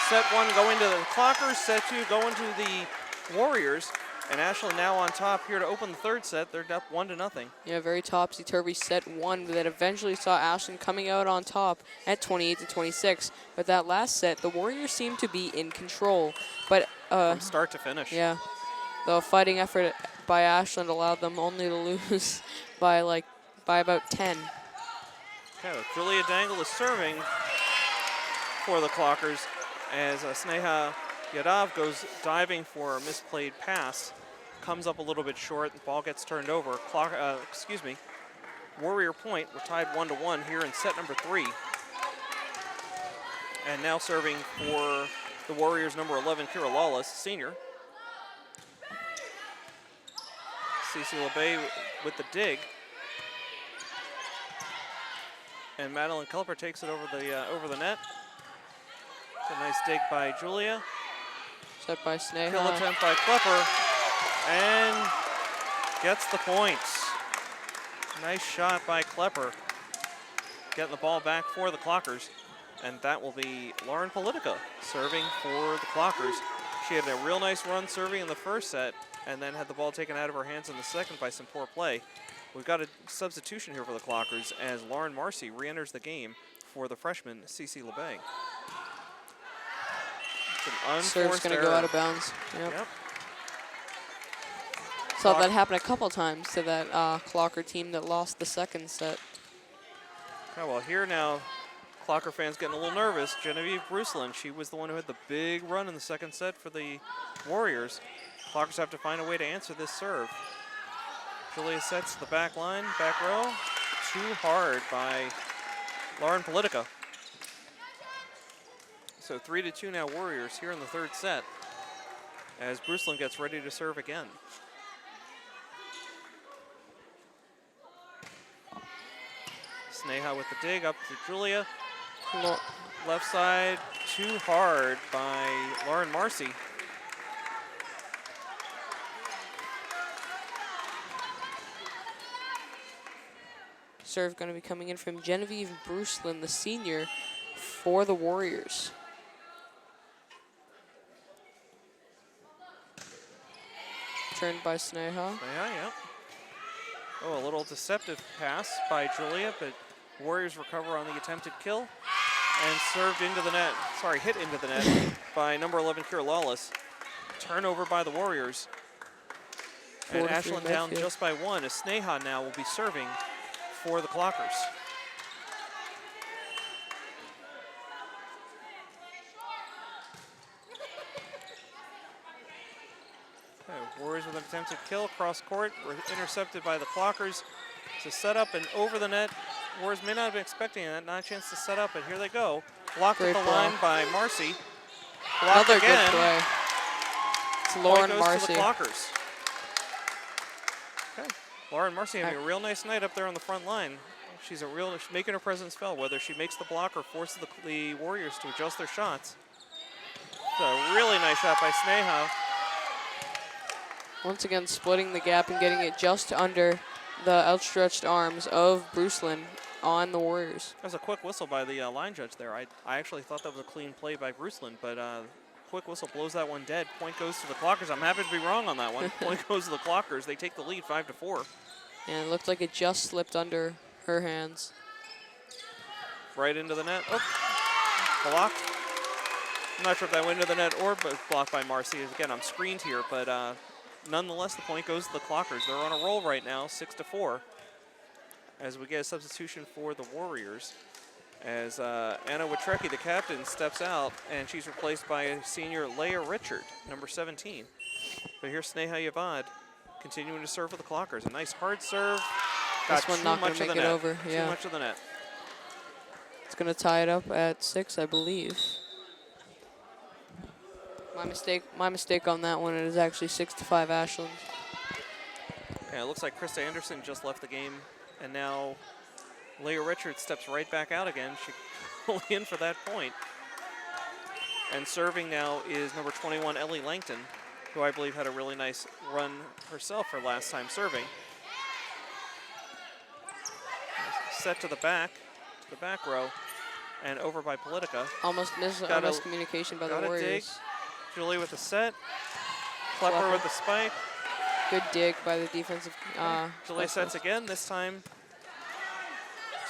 Set 1 going to the Clockers, set 2 going to the Warriors. And Ashland now on top here to open the third set. They're up 1-0. Yeah, very topsy-turvy set 1 that eventually saw Ashland coming out on top at 28-26. But that last set, the Warriors seemed to be in control. But from start to finish. Yeah, the fighting effort by Ashland allowed them only to lose by about 10. Okay, Julia Dangle is serving for the Clockers as Sneha Yadav goes diving for a misplayed pass. Comes up a little bit short. The ball gets turned over. Warrior point. We're tied 1-1 here in set number 3. And now serving for the Warriors, number 11, Kira Lawless, senior. Cece LeBay with the dig. And Madeline Kelper takes it over the net. It's a nice dig by Julia. Set by Sneha. Kill attempt by Klepper. And gets the points. Nice shot by Klepper. Getting the ball back for the Clockers. And that will be Lauren Politica serving for the Clockers. She had a real nice run serving in the first set and then had the ball taken out of her hands in the second by some poor play. We've got a substitution here for the Clockers as Lauren Marcy re-enters the game for the freshman Cece LeBay. Serve's going to go out of bounds. Yep. Saw that happen a couple times to that Clocker team that lost the second set. Okay, well here now, Clocker fans getting a little nervous. Genevieve Bruceland, she was the one who had the big run in the second set for the Warriors. Clockers have to find a way to answer this serve. Julia sets the back line, back row. Too hard by Lauren Politica. So 3-2 now Warriors here in the third set as Bruceland gets ready to serve again. Sneha with the dig up to Julia. Left side, too hard by Lauren Marcy. Serve going to be coming in from Genevieve Bruceland, the senior, for the Warriors. Turned by Sneha. Yeah. Oh, a little deceptive pass by Julia, but Warriors recover on the attempted kill and served into the net. Sorry, hit into the net by number 11, Kira Lawless. Turnover by the Warriors. And Ashland down just by 1 as Sneha now will be serving for the Clockers. Okay, Warriors with an attempted kill across court. We're intercepted by the Clockers. To set up and over the net. Warriors may not have been expecting that. Not a chance to set up, but here they go. Blocked at the line by Marcy. Blocked Another again. good play. It's Lauren goes Marcy. To the Clockers. Okay. Lauren Marcy having a real nice night up there on the front line. She's making her presence felt, whether she makes the block or forces the Warriors to adjust their shots. It's a really nice shot by Sneha. Once again, splitting the gap and getting it just under the outstretched arms of Bruceland on the Warriors. That was a quick whistle by the line judge there. I actually thought that was a clean play by Bruceland, but quick whistle blows that one dead. Point goes to the Clockers. I'm happy to be wrong on that one. Point goes to the Clockers. They take the lead 5-4. And it looked like it just slipped under her hands. Right into the net. Oh, blocked. I'm not sure if that went into the net or blocked by Marcy. Again, I'm screened here, but nonetheless, the point goes to the Clockers. They're on a roll right now, 6-4. As we get a substitution for the Warriors. As Anna Witrecki, the captain, steps out, and she's replaced by senior Leia Richard, number 17. But here's Sneha Yavad continuing to serve for the Clockers. A nice hard serve. Got This one too not much going of to the make it net. over. Yeah. Too much of the net. It's going to tie it up at 6, I believe. My mistake on that one. It is actually 6-5 Ashland. Yeah, it looks like Krista Anderson just left the game, and now Leah Richards steps right back out again. She only in for that point. And serving now is number 21, Ellie Langton, who I believe had a really nice run herself her last time serving. Set to the back row, and over by Politica. Almost miscommunication by the Warriors. Dig. Julie with the set. Klepper with the spike. Good dig by the defensive. Julie sets again, this time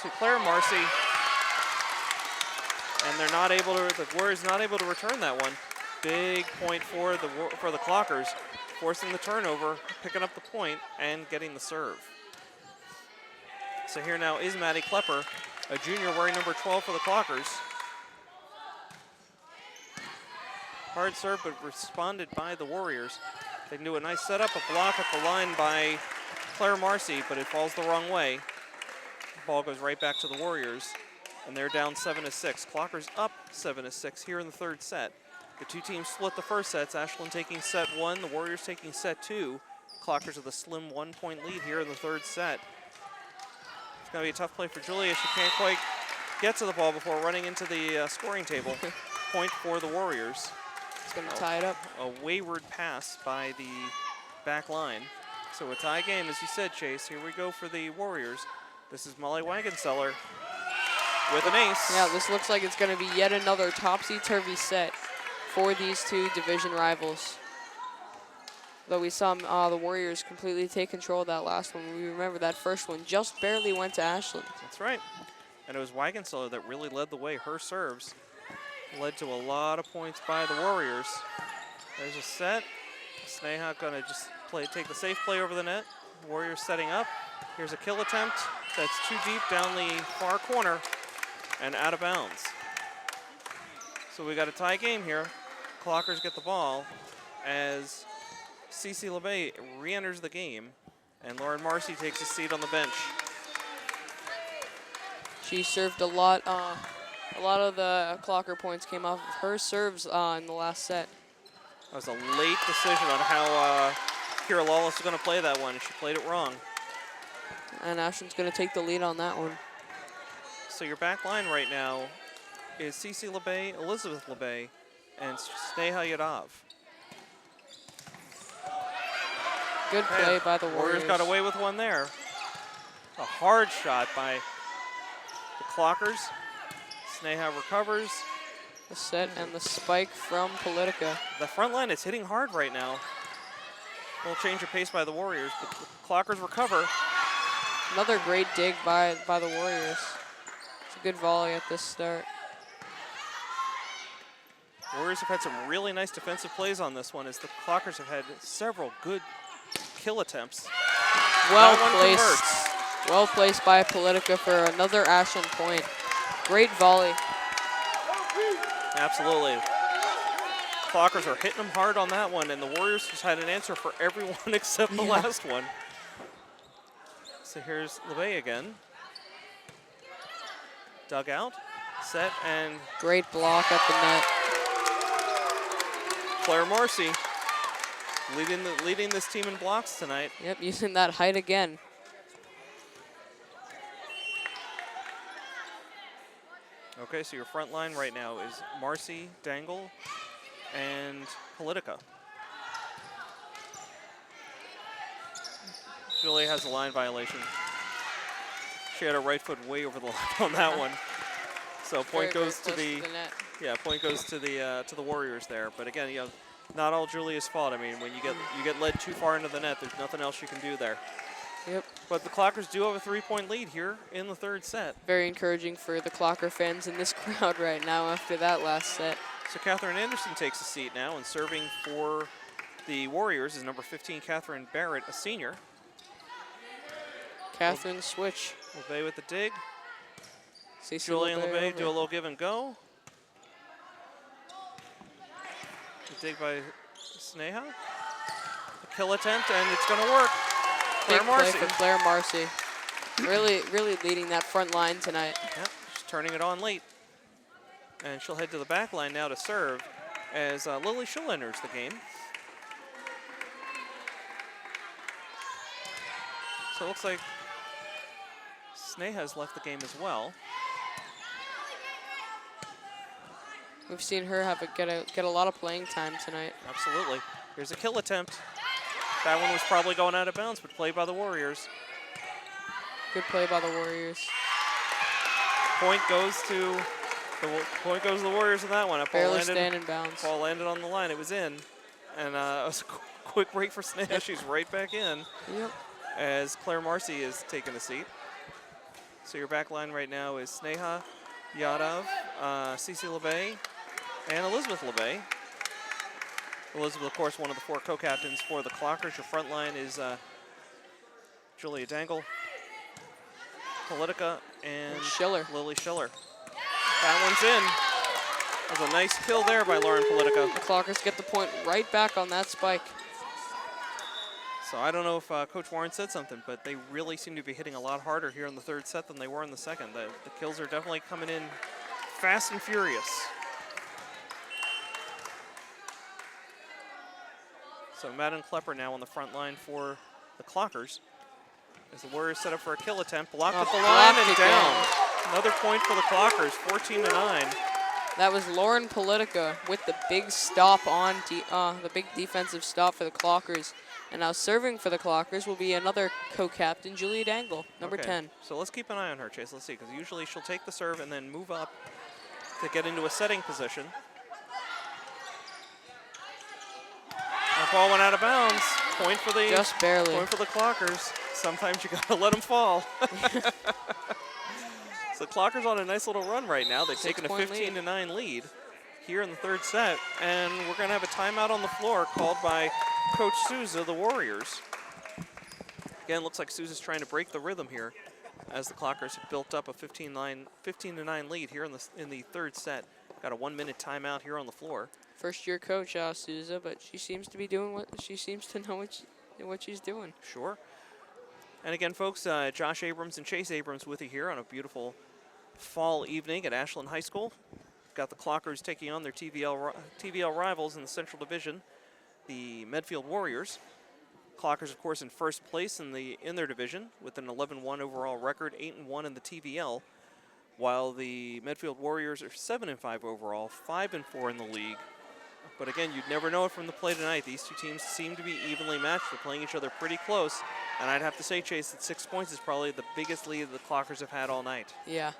to Claire Marcy. And they're not able to, the Warriors not able to return that one. Big point for the Clockers, forcing the turnover, picking up the point, and getting the serve. So here now is Maddie Klepper, a junior wearing number 12 for the Clockers. Hard serve, but responded by the Warriors. They can do a nice setup, a block at the line by Claire Marcy, but it falls the wrong way. The ball goes right back to the Warriors, and they're down 7-6. Clockers up 7-6 here in the third set. The two teams split the first sets. Ashland taking set 1, the Warriors taking set 2. Clockers with a slim 1-point lead here in the third set. It's going to be a tough play for Julia. She can't quite get to the ball before running into the scoring table. Point for the Warriors. It's going to tie it up. A wayward pass by the back line. So a tie game, as you said, Chase. Here we go for the Warriors. This is Molly Wagenseller with an ace. Yeah, this looks like it's going to be yet another topsy-turvy set for these two division rivals. Though we saw the Warriors completely take control of that last one. We remember that first one just barely went to Ashland. That's right. And it was Wagenseller that really led the way. Her serves led to a lot of points by the Warriors. There's a set. Sneha gonna just take the safe play over the net. Warriors setting up. Here's a kill attempt that's too deep down the far corner and out of bounds. So we got a tie game here. Clockers get the ball as Cece LeBay re-enters the game, and Lauren Marcy takes a seat on the bench. She served a lot. A lot of the Clocker points came off of her serves in the last set. That was a late decision on how Kira Lawless was going to play that one, and she played it wrong. And Ashland's going to take the lead on that one. So your back line right now is Cece LeBay, Elizabeth LeBay, and Sneha Yadav. Good play by the Warriors. Warriors got away with one there. A hard shot by the Clockers. Sneha recovers. The set and the spike from Politica. The front line is hitting hard right now. A little change of pace by the Warriors, but the Clockers recover. Another great dig by the Warriors. It's a good volley at this start. Warriors have had some really nice defensive plays on this one, as the Clockers have had several good kill attempts. Well placed. Well placed by Politica for another Ashland point. Great volley. Absolutely. Clockers are hitting them hard on that one, and the Warriors just had an answer for everyone except the last one. So here's LeBay again. Dug out, set, and great block at the net. Claire Marcy leading this team in blocks tonight. Yep, using that height again. Okay, so your front line right now is Marcy, Dangle, and Politica. Julie has a line violation. She had her right foot way over the line on that one. So point Very, goes very to close the net. yeah, point goes to the Warriors there. But again, you know, not all Julia's fault. I mean, when you get led too far into the net, there's nothing else you can do there. Yep. But the Clockers do have a 3-point lead here in the third set. Very encouraging for the Clocker fans in this crowd right now after that last set. So Catherine Anderson takes a seat now, and serving for the Warriors is number 15, Catherine Barrett, a senior. Catherine switch. LeBay with the dig. Cece Julian LeBay LeBay over. do a little give and go. The dig by Sneha. A kill attempt, and it's going to work. Big Claire Marcy. play for Claire Marcy. Really leading that front line tonight. Yep, she's turning it on late. And she'll head to the back line now to serve as Lily Schill enters the game. So it looks like Sneha's left the game as well. We've seen her get a lot of playing time tonight. Absolutely. Here's a kill attempt. That one was probably going out of bounds, but played by the Warriors. Good play by the Warriors. Point goes to the Warriors in that one. Barely staying in bounds. Ball landed on the line. It was in. And it was a quick break for Sneha. She's right back in. Yep. As Claire Marcy is taking a seat. So your back line right now is Sneha, Yadav, Cece LeBay, and Elizabeth LeBay. Elizabeth, of course, one of the 4 co-captains for the Clockers. Your front line is Julia Dangle, Politica, and Schiller. Lily Schiller. That one's in. That was a nice kill there by Lauren Politica. The Clockers get the point right back on that spike. So I don't know if Coach Warren said something, but they really seem to be hitting a lot harder here in the third set than they were in the second. The kills are definitely coming in fast and furious. So Madden Klepper now on the front line for the Clockers. As the Warriors set up for a kill attempt, blocked at the line and down. Another point for the Clockers, 14-9. That was Lauren Politica with the big stop on the big defensive stop for the Clockers. And now serving for the Clockers will be another co-captain, Julia Dangle, number 10. So let's keep an eye on her, Chase. Let's see, because usually she'll take the serve and then move up to get into a setting position. That ball went out of bounds. Point for the Just barely. Point for the Clockers. Sometimes you gotta let them fall. So the Clockers on a nice little run right now. They've taken a 15-9 lead here in the third set, and we're gonna have a timeout on the floor called by Coach Souza, the Warriors. Again, looks like Souza's trying to break the rhythm here as the Clockers have built up a 15-9 lead here in the third set. Got a 1-minute timeout here on the floor. First-year coach Souza, but she seems to be doing she seems to know what she's doing. Sure. And again, folks, Josh Abrams and Chase Abrams with you here on a beautiful fall evening at Ashland High School. Got the Clockers taking on their TVL rivals in the Central Division, the Medfield Warriors. Clockers, of course, in first place in their division with an 11-1 overall record, 8-1 in the TVL, while the Medfield Warriors are 7-5 overall, 5-4 in the league. But again, you'd never know it from the play tonight. These two teams seem to be evenly matched. They're playing each other pretty close. And I'd have to say, Chase, that 6 points is probably the biggest lead the Clockers have had all night. Yeah,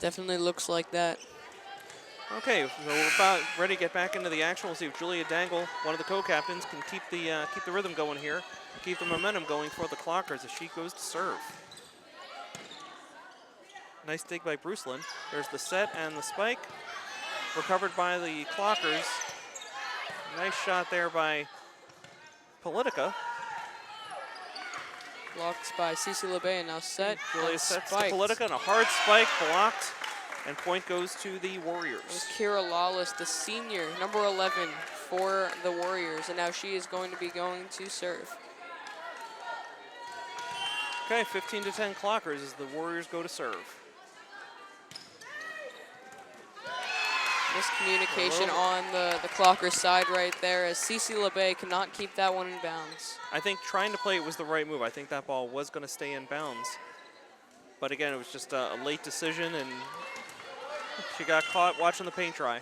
definitely looks like that. Okay, so we're about ready to get back into the action. We'll see if Julia Dangle, one of the co-captains, can keep the rhythm going here, keep the momentum going for the Clockers as she goes to serve. Nice dig by Bruceland. There's the set and the spike. Recovered by the Clockers. Nice shot there by Politica. Blocked by Cece LeBay, and now set. Julia sets to Politica, and a hard spike blocked. And point goes to the Warriors. It was Kira Lawless, the senior, number 11 for the Warriors, and now she is going to be going to serve. Okay, 15-10 Clockers as the Warriors go to serve. Miscommunication on the Clockers side right there as Cece LeBay cannot keep that one in bounds. I think trying to play it was the right move. I think that ball was going to stay in bounds. But again, it was just a late decision, and she got caught watching the paint dry.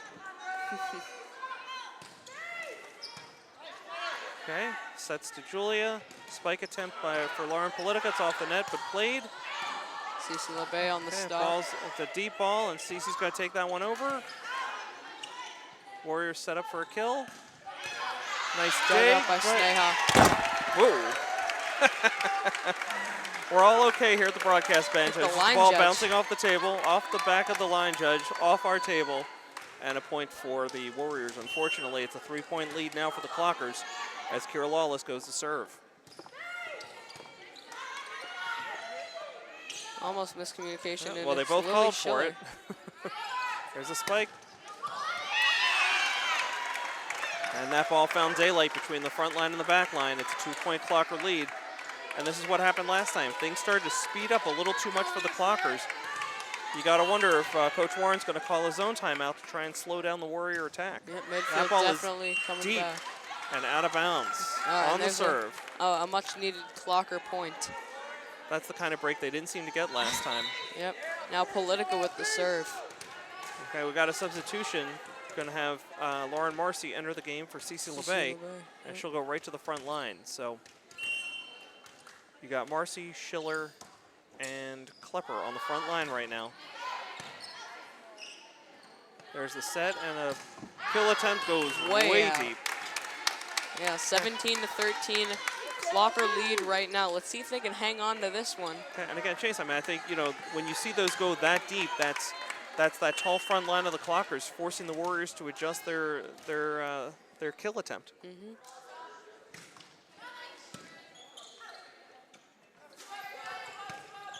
Okay, sets to Julia. Spike attempt for Lauren Politica. It's off the net, but played. Cece LeBay on the Okay, stop. it's a deep ball, and Cece's going to take that one over. Warriors set up for a kill. Nice Dug dig, up by but- Sneha. Whoa. We're all okay here at the broadcast bench. The There's line ball judge. bouncing off the table, off the back of the line judge, off our table, and a point for the Warriors. Unfortunately, it's a 3-point lead now for the Clockers as Kira Lawless goes to serve. Almost miscommunication. Yeah, and well, they it's both Lily called Schiller. for it. There's a spike. And that ball found daylight between the front line and the back line. It's a 2-point Clocker lead. And this is what happened last time. Things started to speed up a little too much for the Clockers. You got to wonder if Coach Warren's going to call his own timeout to try and slow down the Warrior attack. Yep, That Medfield ball definitely is coming deep back. and out of bounds And on the there's serve. A much-needed Clocker point. That's the kind of break they didn't seem to get last time. Yep. Now Politica with the serve. Okay, we got a substitution. Going to have Lauren Marcy enter the game for Cece LeBay, and she'll go right to the front line. So you got Marcy, Schiller, and Klepper on the front line right now. There's the set, and a kill attempt goes way out. deep. Yeah, 17-13. Clocker lead right now. Let's see if they can hang on to this one. Okay, and again, Chase, I mean, I think, you know, when you see those go that deep, that's that tall front line of the Clockers forcing the Warriors to adjust their kill attempt. Mm-hmm.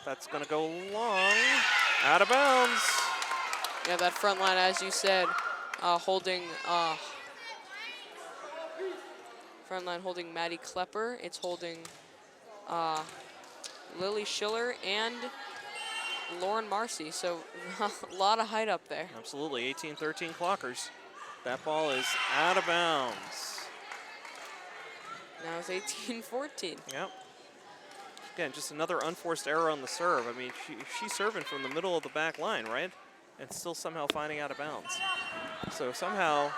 That's going to go long, out of bounds. Yeah, that front line, as you said, holding front line holding Maddie Klepper. It's holding Lily Schiller and Lauren Marcy. So a lot of height up there. Absolutely, 18-13 Clockers. That ball is out of bounds. Now it's 18-14. Yep. Again, just another unforced error on the serve. I mean, she's serving from the middle of the back line, right? And still somehow finding out of bounds. So somehow,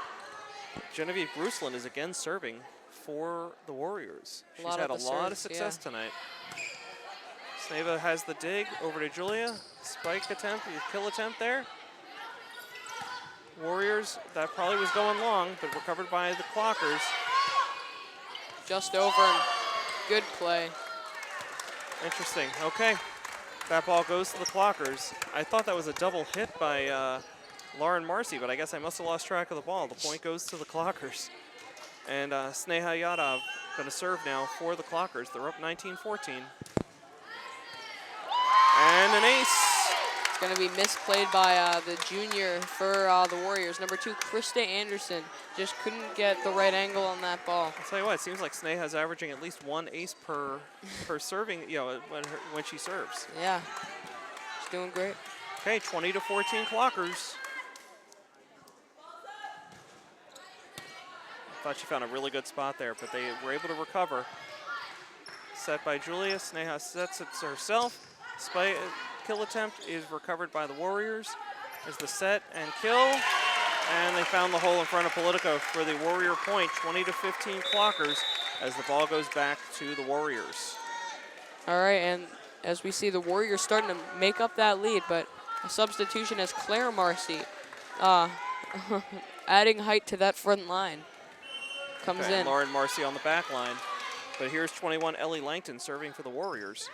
Genevieve Brucelin is again serving for the Warriors. She's had a lot of success tonight. Sneva has the dig over to Julia. Spike attempt, kill attempt there. Warriors, that probably was going long, but recovered by the Clockers. Just over him. Good play. Interesting. Okay. That ball goes to the Clockers. I thought that was a double hit by Lauren Marcy, but I guess I must have lost track of the ball. The point goes to the Clockers. And Sneha Yadav going to serve now for the Clockers. They're up 19-14. And an ace. It's going to be misplayed by the junior for the Warriors. Number 2, Krista Anderson. Just couldn't get the right angle on that ball. I'll tell you what, it seems like Sneha's averaging at least one ace per serving, you know, when she serves. Yeah, she's doing great. Okay, 20-14 Clockers. I thought she found a really good spot there, but they were able to recover. Set by Julia. Sneha sets it herself. Spike kill attempt is recovered by the Warriors. Is the set and kill. And they found the hole in front of Politica for the Warrior point. 20-15 Clockers as the ball goes back to the Warriors. All right, and as we see, the Warriors starting to make up that lead, but a substitution as Claire Marcy adding height to that front line. Comes in. Lauren Marcy on the back line. But here's 21 Ellie Langton serving for the Warriors.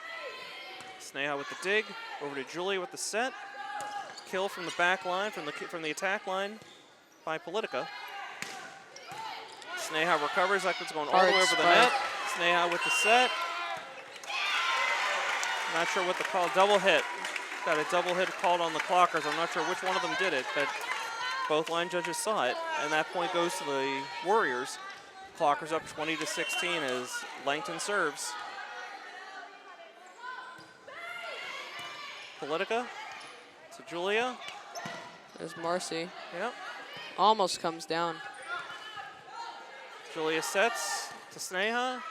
Sneha with the dig, over to Julia with the set. Kill from the back line, from the attack line by Politica. Sneha recovers, like it's going all the way over the net. Sneha with the set. Not sure what the call, double hit. Got a double hit called on the Clockers. I'm not sure which one of them did it, but both line judges saw it, and that point goes to the Warriors. Clockers up 20-16 as Langton serves. Politica to Julia. There's Marcy. Yep. Almost comes down. Julia sets to Sneha.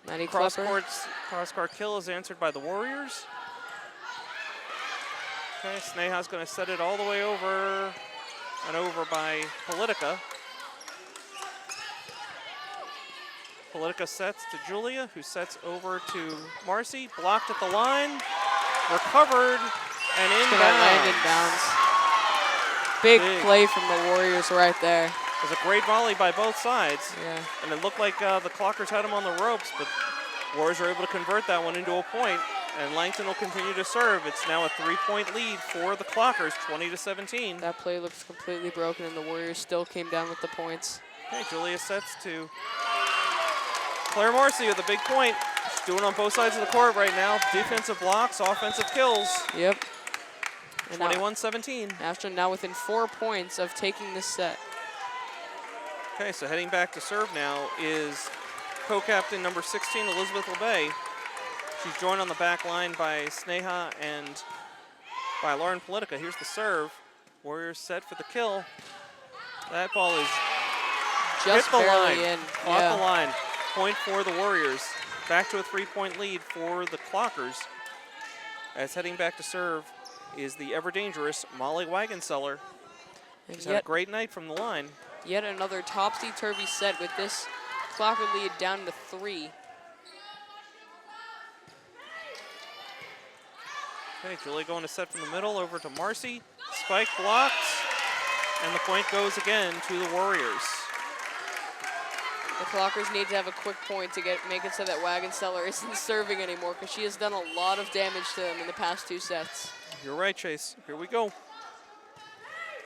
Maddie Klepper. Cross-court kill is answered by the Warriors. Okay, Sneha's going to set it all the way over and over by Politica. Politica sets to Julia, who sets over to Marcy. Blocked at the line. recovered, and It's gonna land inbounds. inbounds. Big play from the Warriors right there. It was a great volley by both sides. Yeah. And it looked like the Clockers had him on the ropes, but Warriors were able to convert that one into a point, and Langton will continue to serve. It's now a 3-point lead for the Clockers, 20-17. That play looks completely broken, and the Warriors still came down with the points. Okay, Julia sets to Claire Marcy with a big point. She's doing it on both sides of the court right now. Defensive blocks, offensive kills. Yep. 21-17. Ashland now within 4 points of taking this set. Okay, so heading back to serve now is co-captain number 16, Elizabeth LeBay. She's joined on the back line by Sneha and by Lauren Politica. Here's the serve. Warriors set for the kill. That ball is just hit the barely line, in. off the line. Point for the Warriors. Back to a 3-point lead for the Clockers. As heading back to serve is the ever-dangerous Molly Wagenseller. She's had a great night from the line. Yet another topsy-turvy set with this Clocker lead down to 3. Okay, Julie going to set from the middle over to Marcy. Spike blocked, and the point goes again to the Warriors. The Clockers need to have a quick point to make it so that Wagenseller isn't serving anymore, because she has done a lot of damage to them in the past 2 sets. You're right, Chase. Here we go.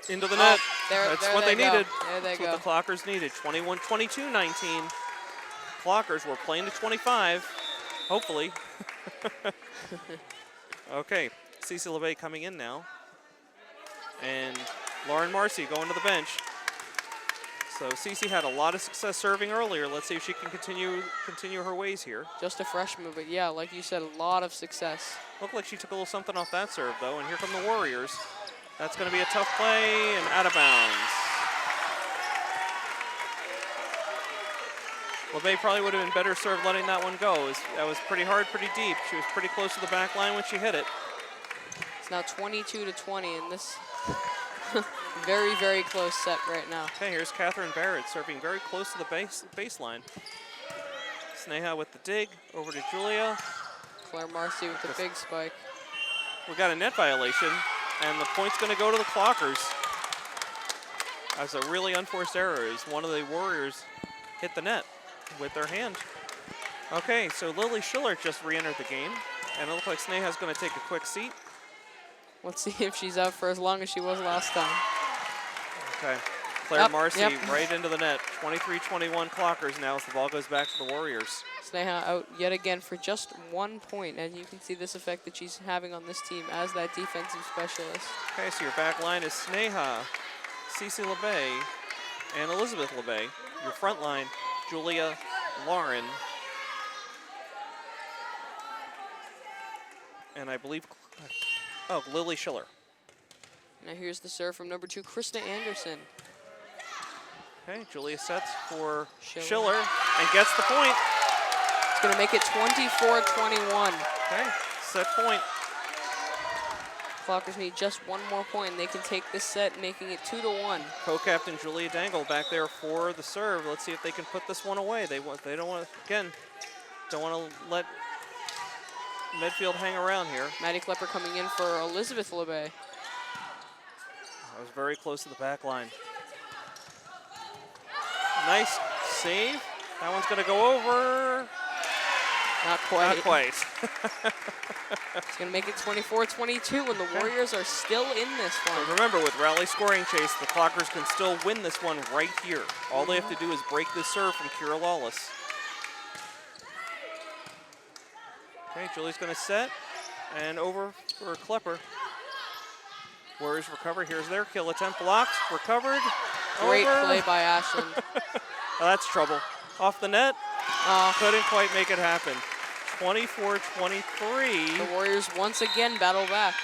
Into the net. That's what they needed. There they That's go. what the Clockers needed. 22-19. Clockers were playing to 25, hopefully. Okay, Cece LeVay coming in now. And Lauren Marcy going to the bench. So Cece had a lot of success serving earlier. Let's see if she can continue her ways here. Just a freshman, but yeah, like you said, a lot of success. Looked like she took a little something off that serve, though, and here come the Warriors. That's going to be a tough play and out of bounds. LeVay probably would have been better served letting that one go. That was pretty hard, pretty deep. She was pretty close to the back line when she hit it. It's now 22-20 in this very, very close set right now. Okay, here's Catherine Barrett serving very close to the baseline. Sneha with the dig, over to Julia. Claire Marcy with the big spike. We got a net violation, and the point's going to go to the Clockers. That's a really unforced error, as one of the Warriors hit the net with their hand. Okay, so Lily Schiller just re-entered the game, and it looks like Sneha's going to take a quick seat. Let's see if she's out for as long as she was last time. Okay, Claire Marcy right into the net. 23-21 Clockers now as the ball goes back to the Warriors. Sneha out yet again for just 1 point, and you can see this effect that she's having on this team as that defensive specialist. Okay, so your back line is Sneha, Cece LeBay, and Elizabeth LeBay. Your front line, Julia, Lauren, and I believe, Lily Schiller. Now here's the serve from number 2, Krista Anderson. Okay, Julia sets for Schiller and gets the point. It's going to make it 24-21. Okay, set point. Clockers need just 1 more point, and they can take this set, making it 2-1. Co-captain Julia Dangle back there for the serve. Let's see if they can put this one away. They don't want to, again, don't want to let Medfield hang around here. Maddie Klepper coming in for Elizabeth LeBay. That was very close to the back line. Nice save. That one's going to go over. Not quite. Not quite. It's going to make it 24-22 when the Warriors are still in this one. So remember, with rally scoring, Chase, the Clockers can still win this one right here. All they have to do is break this serve from Kira Lawless. Okay, Julie's going to set and over for Klepper. Warriors recover. Here's their kill attempt. Blocked, recovered. Great over. play by Ashland. Oh, that's trouble. Off the net. Couldn't quite make it happen. 24-23. The Warriors once again battle back.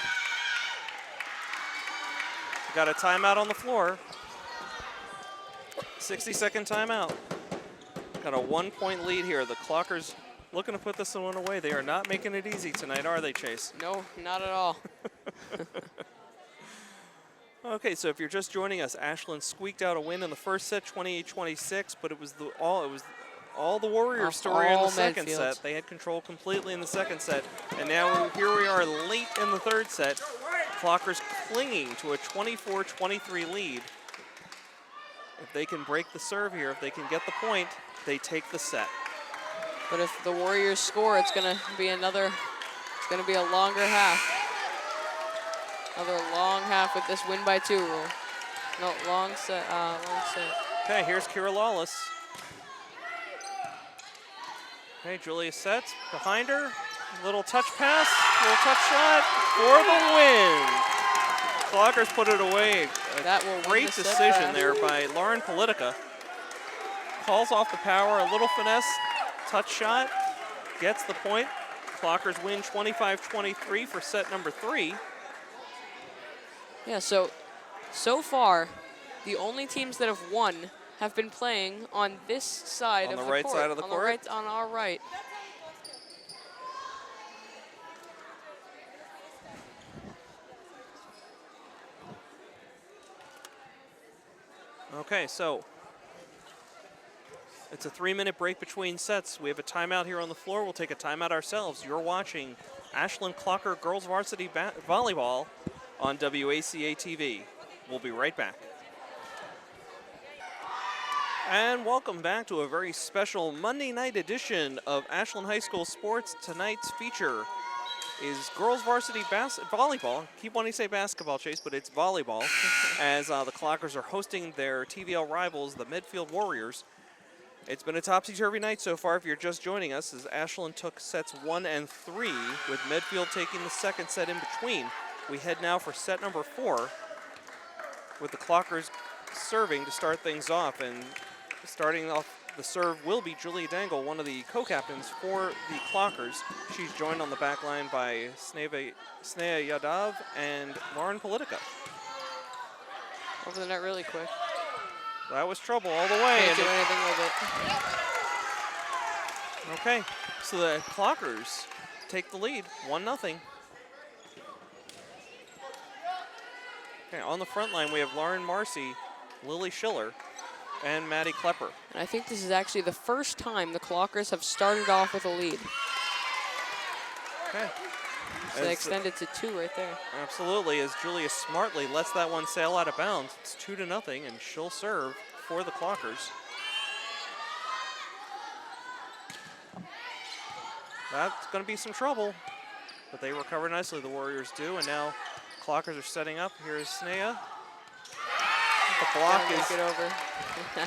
Got a timeout on the floor. 60-second timeout. Got a 1-point lead here. The Clockers looking to put this one away. They are not making it easy tonight, are they, Chase? No, not at all. Okay, so if you're just joining us, Ashland squeaked out a win in the first set, 28-26, but it was all the Warriors story in the second Medfield. set. They had control completely in the second set. And now here we are late in the third set. Clockers clinging to a 24-23 lead. If they can break the serve here, if they can get the point, they take the set. But if the Warriors score, it's going to be a longer half. Another long half with this win by 2 rule. No, long set. Okay, here's Kira Lawless. Okay, Julia sets behind her. Little touch pass, little touch shot for the win. Clockers put it away. That will Great decision there by Lauren Politica. Calls off the power, a little finesse, touch shot, gets the point. Clockers win 25-23 for set number 3. Yeah, so far, the only teams that have won have been playing on this side of the court. On the right side of the court? On our right. Okay, so it's a 3-minute break between sets. We have a timeout here on the floor. We'll take a timeout ourselves. You're watching Ashland Clocker Girls Varsity Volleyball on WACA-TV. We'll be right back. And welcome back to a very special Monday night edition of Ashland High School Sports. Tonight's feature is girls varsity volleyball. Keep wanting to say basketball, Chase, but it's volleyball. As the Clockers are hosting their TVL rivals, the Medfield Warriors. It's been a topsy-turvy night so far if you're just joining us, as Ashland took sets 1 and 3, with Medfield taking the second set in between. We head now for set number 4, with the Clockers serving to start things off. And starting off the serve will be Julia Dangle, one of the co-captains for the Clockers. She's joined on the back line by Snea Yadav and Lauren Politica. Over the net really quick. That was trouble all the way. Can't do anything with it. Okay, so the Clockers take the lead, 1-0. Okay, on the front line we have Lauren Marcy, Lily Schiller, and Maddie Klepper. And I think this is actually the first time the Clockers have started off with a lead. Okay. So they extended to 2 right there. Absolutely, as Julia smartly lets that one sail out of bounds. It's 2-0, and she'll serve for the Clockers. That's going to be some trouble, but they recover nicely, the Warriors do, and now Clockers are setting up. Here's Snea. The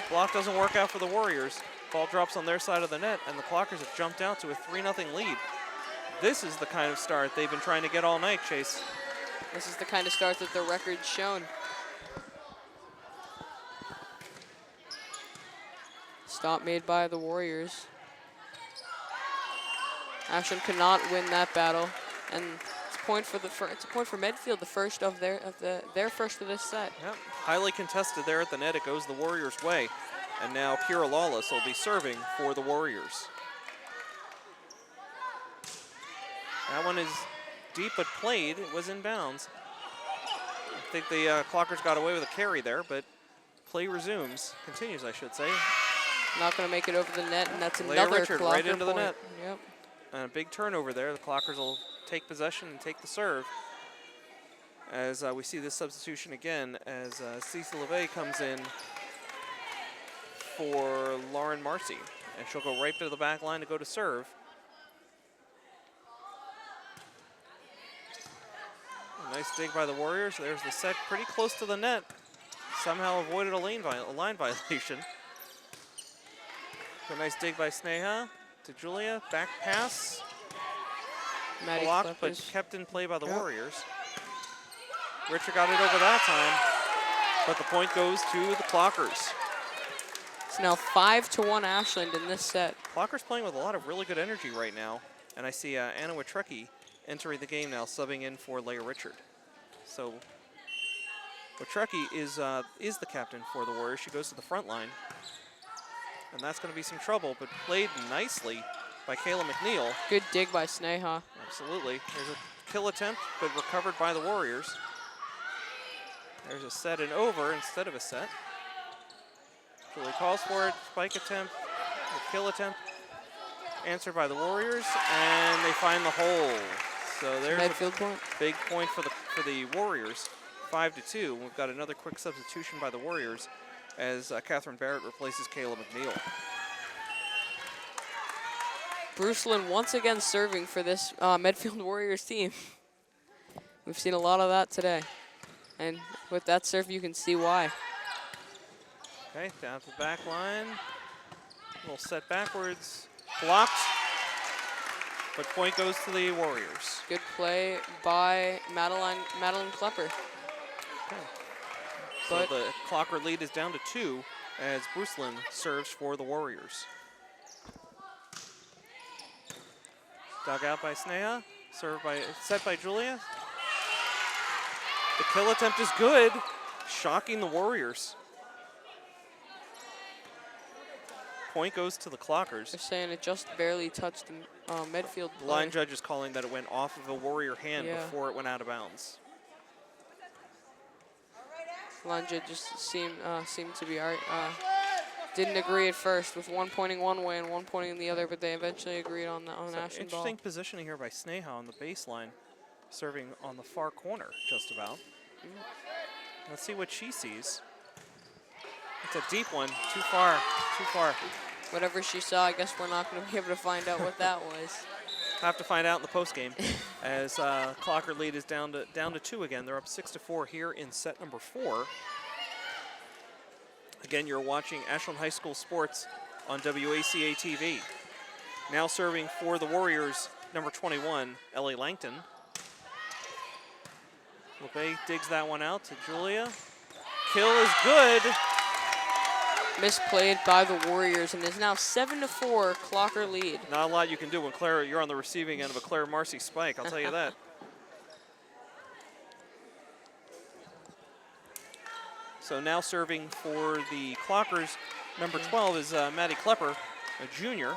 block doesn't work out for the Warriors. Ball drops on their side of the net, and the Clockers have jumped out to a 3-0 lead. This is the kind of start they've been trying to get all night, Chase. This is the kind of start that the record's shown. Stop made by the Warriors. Ashland cannot win that battle, and it's a point for Medfield, the first of their first of this set. Yep. Highly contested there at the net. It goes the Warriors' way, and now Kira Lawless will be serving for the Warriors. That one is deep but played. It was in bounds. I think the Clockers got away with a carry there, but play continues, I should say. Not going to make it over the net, and that's Leah another Richard Clocker right into the point. net. Yep. And a big turnover there. The Clockers will take possession and take the serve. As we see this substitution again, as Cecil LeVay comes in for Lauren Marcy. And she'll go right to the back line to go to serve. A nice dig by the Warriors. There's the set pretty close to the net. Somehow avoided a line violation. A nice dig by Sneha to Julia. Back pass. Blocked, but kept in play by the Warriors. Richard got it over that time, but the point goes to the Clockers. It's now 5-1 Ashland in this set. Clockers playing with a lot of really good energy right now, and I see Anna Witrecki entering the game now, subbing in for Leah Richard. So Witrecki is the captain for the Warriors. She goes to the front line, and that's going to be some trouble, but played nicely by Kayla McNeil. Good dig by Sneha. Absolutely. There's a kill attempt, but recovered by the Warriors. There's a set and over instead of a set. Julie calls for it, spike attempt, The kill attempt answered by the Warriors, and they find the hole. So there's Medfield point. big point for the Warriors, 5-2. We've got another quick substitution by the Warriors as Catherine Barrett replaces Kayla McNeil. Bruceland once again serving for this Medfield Warriors team. We've seen a lot of that today. And with that serve, you can see why. Okay, down to the back line. A little set backwards. Blocked. But point goes to the Warriors. Good play by Madeline Klepper. Okay. So the Clocker lead is down to 2 as Bruceland serves for the Warriors. Dug out by Sneha. Set by Julia. The kill attempt is good, shocking the Warriors. Point goes to the Clockers. They're saying it just barely touched the Medfield The line judge is calling that it went off of a Warrior hand before it went out of bounds. Line judge just seemed to be didn't agree at first, with one pointing one way and one pointing the other, but they eventually agreed on Ashland Interesting ball. positioning here by Sneha on the baseline, serving on the far corner just about. Let's see what she sees. It's a deep one, too far. Whatever she saw, I guess we're not going to be able to find out what that was. Have to find out in the postgame as Clocker lead is down to 2 again. They're up 6-4 here in set number 4. Again, you're watching Ashland High School Sports on WACA-TV. Now serving for the Warriors, number 21, Ellie Langton. LeBay digs that one out to Julia. Kill is good. Misplayed by the Warriors, and is now 7-4 Clocker lead. Not a lot you can do when you're on the receiving end of a Claire Marcy spike, I'll tell you that. So now serving for the Clockers, number 12 is Maddie Klepper, a junior.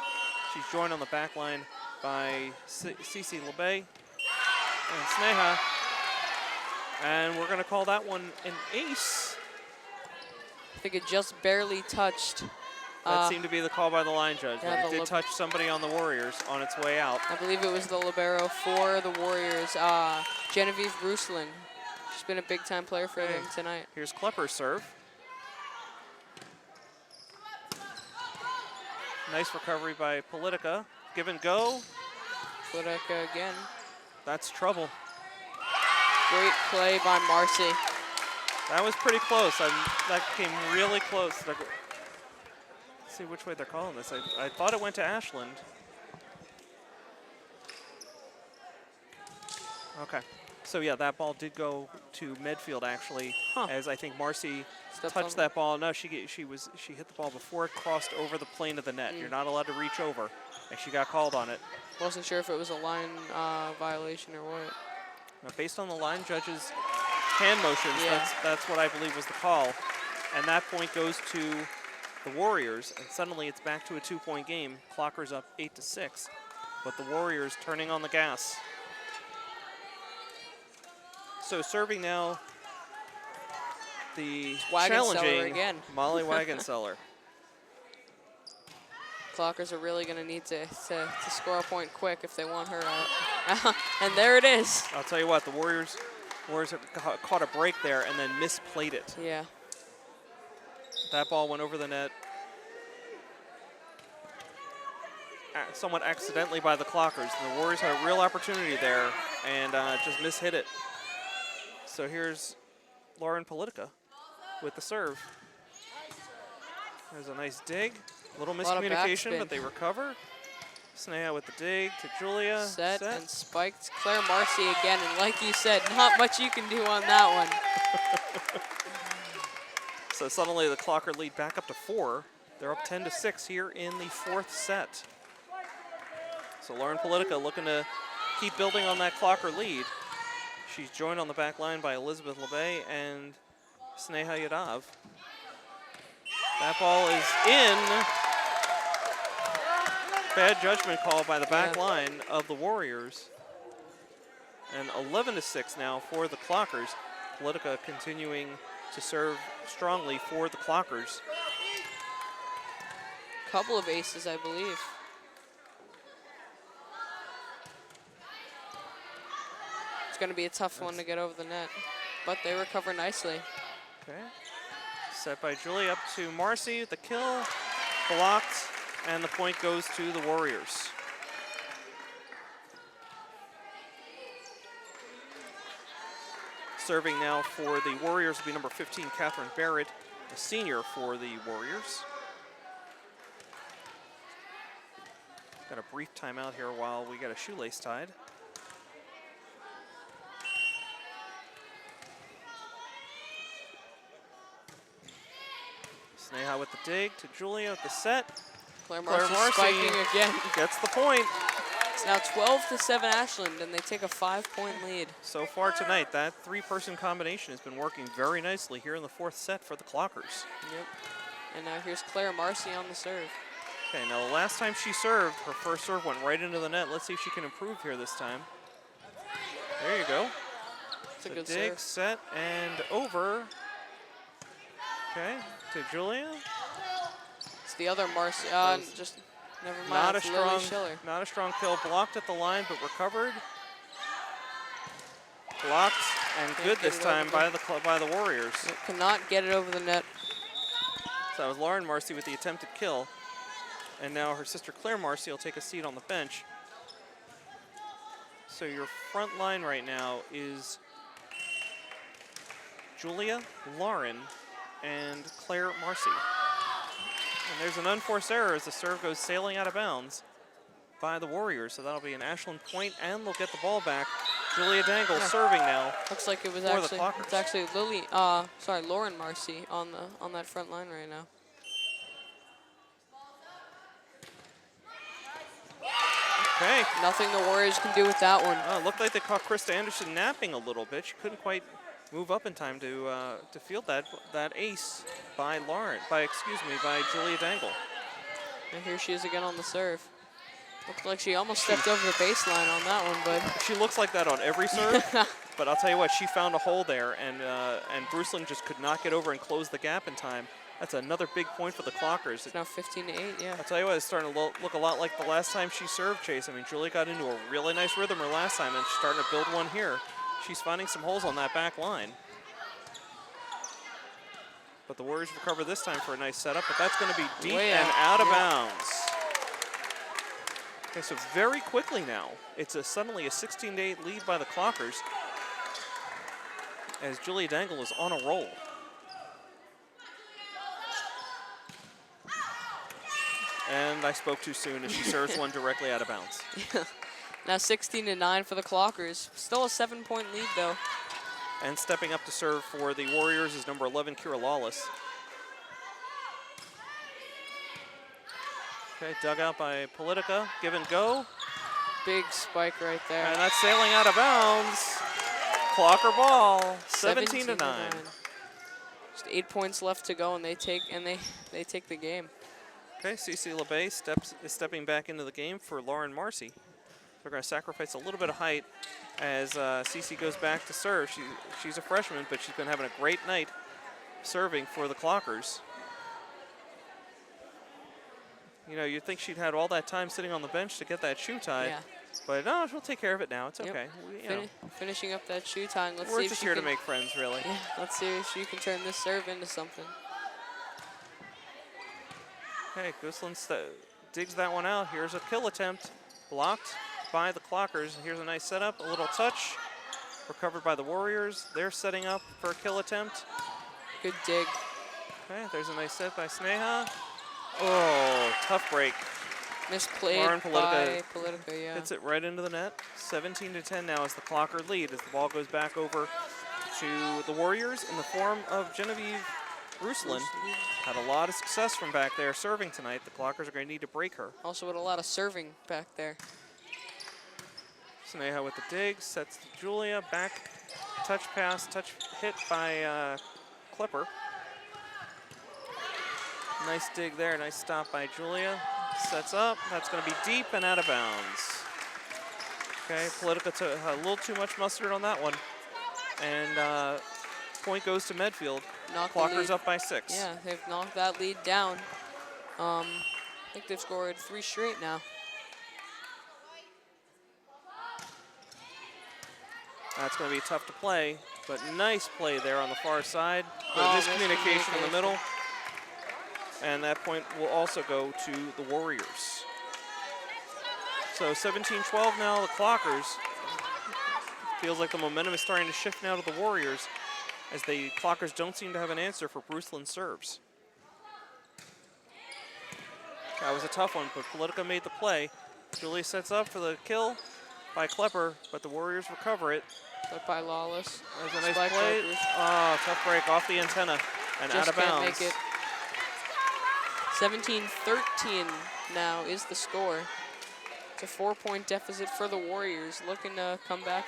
She's joined on the back line by Cece LeBay and Sneha. And we're going to call that one an ace. I think it just barely touched. That seemed to be the call by the line judge. Yeah, But it did touch somebody on the Warriors on its way out. I believe it was the libero for the Warriors, Genevieve Bruceland. She's been a big-time player for them tonight. Here's Klepper's serve. Nice recovery by Politica. Give and go. Politica again. That's trouble. Great play by Marcy. That was pretty close. That came really close. Let's see which way they're calling this. I thought it went to Ashland. Okay. So yeah, that ball did go to Medfield actually, as I think Marcy touched that ball. No, she hit the ball before it crossed over the plane of the net. You're not allowed to reach over, and she got called on it. Wasn't sure if it was a line violation or what. Now, based on the line judge's hand motions, that's what I believe was the call, and that point goes to the Warriors, and suddenly it's back to a 2-point game. Clocker's up 8-6, but the Warriors turning on the gas. So serving now, the challenging again. Molly Wagenseller. Clockers are really going to need to score a point quick if they want her out. And there it is. I'll tell you what, the Warriors have caught a break there and then misplayed it. Yeah. That ball went over the net somewhat accidentally by the Clockers. The Warriors had a real opportunity there and just mishit it. So here's Lauren Politica with the serve. There's a nice dig. A little miscommunication, but they recover. Sneha with the dig to Julia. Set and spiked. Claire Marcy again, and like you said, not much you can do on that one. So suddenly the Clocker lead back up to 4. They're up 10-6 here in the 4th set. So Lauren Politica looking to keep building on that Clocker lead. She's joined on the back line by Elizabeth LeBay and Sneha Yadav. That ball is in. Bad judgment call by the back line of the Warriors. And 11-6 now for the Clockers. Politica continuing to serve strongly for the Clockers. couple of aces, I believe. It's going to be a tough one to get over the net, but they recover nicely. Okay. Set by Julia up to Marcy. The kill blocked, and the point goes to the Warriors. Serving now for the Warriors will be number 15, Catherine Barrett, a senior for the Warriors. Got a brief timeout here while we get a shoelace tied. Sneha with the dig to Julia with the set. Claire Marcy spiking again. Gets the point. It's now 12-7 Ashland, and they take a 5-point lead. So far tonight, that three-person combination has been working very nicely here in the fourth set for the Clockers. Yep. And now here's Claire Marcy on the serve. Okay, now the last time she served, her first serve went right into the net. Let's see if she can improve here this time. There you go. It's a good dig, serve. set, and over. Okay, to Julia. It's the other Marcy. Just never mind. Not a It's Lily strong, Schiller. not a strong kill. Blocked at the line, but recovered. Blocked and good this time by the Warriors. It cannot get it over the net. So that was Lauren Marcy with the attempted kill, and now her sister Claire Marcy will take a seat on the bench. So your front line right now is Julia, Lauren, and Claire Marcy. And there's an unforced error as the serve goes sailing out of bounds by the Warriors. So that'll be an Ashland point, and they'll get the ball back. Julia Dangle serving now. Looks like it was actually Lauren Marcy on that front line right now. Okay. Nothing the Warriors can do with that one. It looked like they caught Krista Anderson napping a little bit. She couldn't quite move up in time to field that ace by Julia Dangle. And here she is again on the serve. Looks like she almost stepped over the baseline on that one, but she looks like that on every serve. But I'll tell you what, she found a hole there, and Bruceland just could not get over and close the gap in time. That's another big point for the Clockers. It's now 15-8, yeah. I'll tell you what, it's starting to look a lot like the last time she served, Chase. I mean, Julia got into a really nice rhythm her last time, and she's starting to build one here. She's finding some holes on that back line. But the Warriors recover this time for a nice setup, but that's going to be deep and out of bounds. Okay, so very quickly now, it's suddenly a 16-8 lead by the Clockers as Julia Dangle is on a roll. And I spoke too soon as she serves one directly out of bounds. Yeah. Now 16-9 for the Clockers. Still a 7-point lead though. And stepping up to serve for the Warriors is number 11, Kira Lawless. Okay, dug out by Politica, give and go. Big spike right there. And that's sailing out of bounds. Clocker ball, 17-9. Just 8 points left to go, and they take the game. Okay, Cece LeBay is stepping back into the game for Lauren Marcy. They're going to sacrifice a little bit of height as Cece goes back to serve. She's a freshman, but she's been having a great night serving for the Clockers. You know, you'd think she'd had all that time sitting on the bench to get that shoe tied. Yeah. But no, she'll take care of it now. It's okay. Finishing up that shoe tying. We're just here to make friends, really. Yeah, let's see if she can turn this serve into something. Okay, Gusland digs that one out. Here's a kill attempt. Blocked by the Clockers. Here's a nice setup, a little touch. Recovered by the Warriors. They're setting up for a kill attempt. Good dig. Okay, there's a nice set by Sneha. Oh, tough break. Misplayed by Politica, yeah. Hits it right into the net. 17-10 now as the Clocker lead as the ball goes back over to the Warriors in the form of Genevieve Ruslan. Had a lot of success from back there serving tonight. The Clockers are going to need to break her. Also with a lot of serving back there. Sneha with the dig, sets to Julia, back touch pass, touch hit by Clipper. Nice dig there, nice stop by Julia. Sets up, that's going to be deep and out of bounds. Okay, Politica took a little too much mustard on that one. And point goes to Medfield. Clockers up by 6. Yeah, they've knocked that lead down. I think they've scored 3 straight now. That's going to be tough to play, but nice play there on the far side. But Oh, miscommunication in the middle. And that point will also go to the Warriors. So 17-12 now, the Clockers. Feels like the momentum is starting to shift now to the Warriors as the Clockers don't seem to have an answer for Bruceland serves. That was a tough one, but Politica made the play. Julia sets up for the kill by Klepper, but the Warriors recover it. But by Lawless. There's a nice play. Oh, tough break off the antenna and Just out of bounds. can't make it. 17-13 now is the score. It's a 4-point deficit for the Warriors, looking to come back.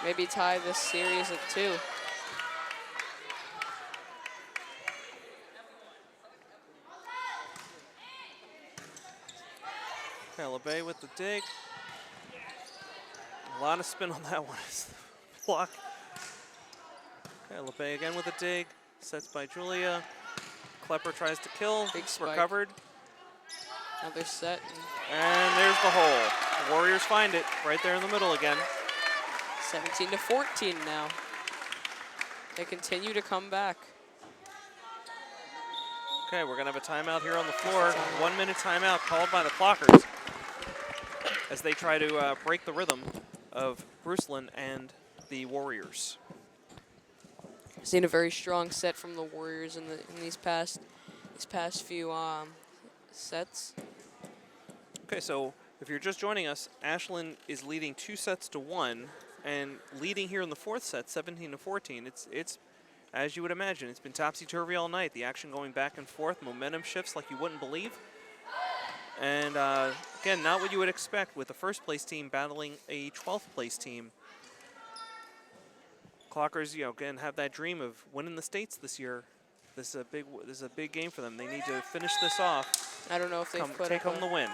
Maybe tie this series at 2. Okay, LeBay with the dig. A lot of spin on that one. Block. Okay, LeBay again with a dig. Sets by Julia. Klepper tries to kill. Big spike. Recovered. Another set. And there's the hole. The Warriors find it right there in the middle again. 17-14 now. They continue to come back. Okay, we're going to have a timeout here on the floor. 1-minute timeout called by the Clockers as they try to break the rhythm of Bruceland and the Warriors. Seen a very strong set from the Warriors in these past few sets. Okay, so if you're just joining us, Ashland is leading 2-1 and leading here in the 4th set, 17-14. It's as you would imagine, it's been topsy-turvy all night. The action going back and forth, momentum shifts like you wouldn't believe. And again, not what you would expect with the first place team battling a 12th place team. Clockers, again, have that dream of winning the states this year. This is a big game for them. They need to finish this off. I don't know if they've take home the win.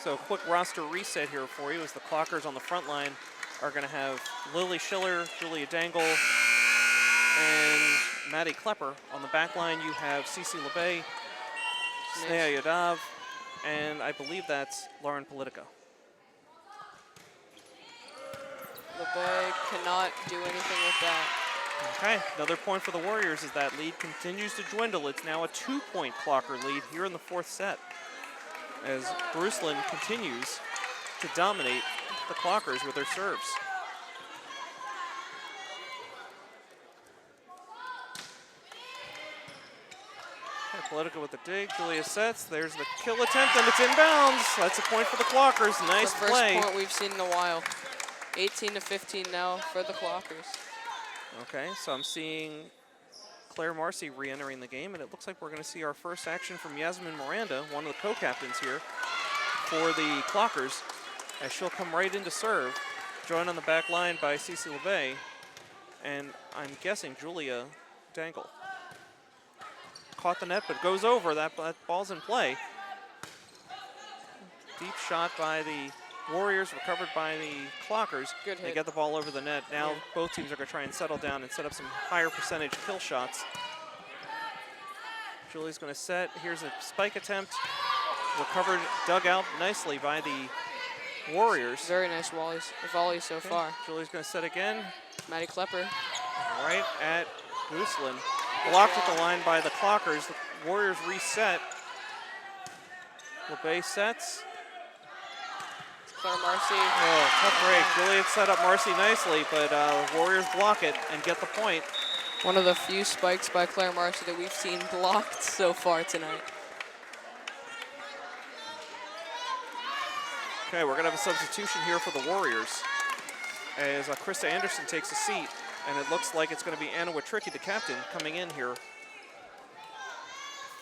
So quick roster reset here for you as the Clockers on the front line are going to have Lily Schiller, Julia Dangle, and Maddie Klepper. On the back line, you have Cece LeBay, Snea Yadav, and I believe that's Lauren Politica. LeBay cannot do anything with that. Okay, another point for the Warriors as that lead continues to dwindle. It's now a 2-point Clocker lead here in the 4th set as Bruceland continues to dominate the Clockers with their serves. Okay, Politica with the dig, Julia sets, there's the kill attempt and it's inbounds. That's a point for the Clockers, nice the play. First point we've seen in a while. 18-15 now for the Clockers. Okay, so I'm seeing Claire Marcy re-entering the game, and it looks like we're going to see our first action from Yasmin Miranda, one of the co-captains here for the Clockers, as she'll come right in to serve, joined on the back line by Cece LeBay, and I'm guessing Julia Dangle. Caught the net, but goes over. That ball's in play. Deep shot by the Warriors, recovered by the Clockers. Good hit. They get the ball over the net. Now both teams are going to try and settle down and set up some higher percentage kill shots. Julie's going to set. Here's a spike attempt. Recovered, dug out nicely by the Warriors. Very nice volley so far. Julie's going to set again. Maddie Klepper. Right at Gooseland. Blocked at the line by the Clockers. The Warriors reset. LeBay sets. Claire Marcy. Oh, tough break. Juliet set up Marcy nicely, but Warriors block it and get the point. One of the few spikes by Claire Marcy that we've seen blocked so far tonight. Okay, we're going to have a substitution here for the Warriors as Krista Anderson takes a seat, and it looks like it's going to be Anna Watricki, the captain, coming in here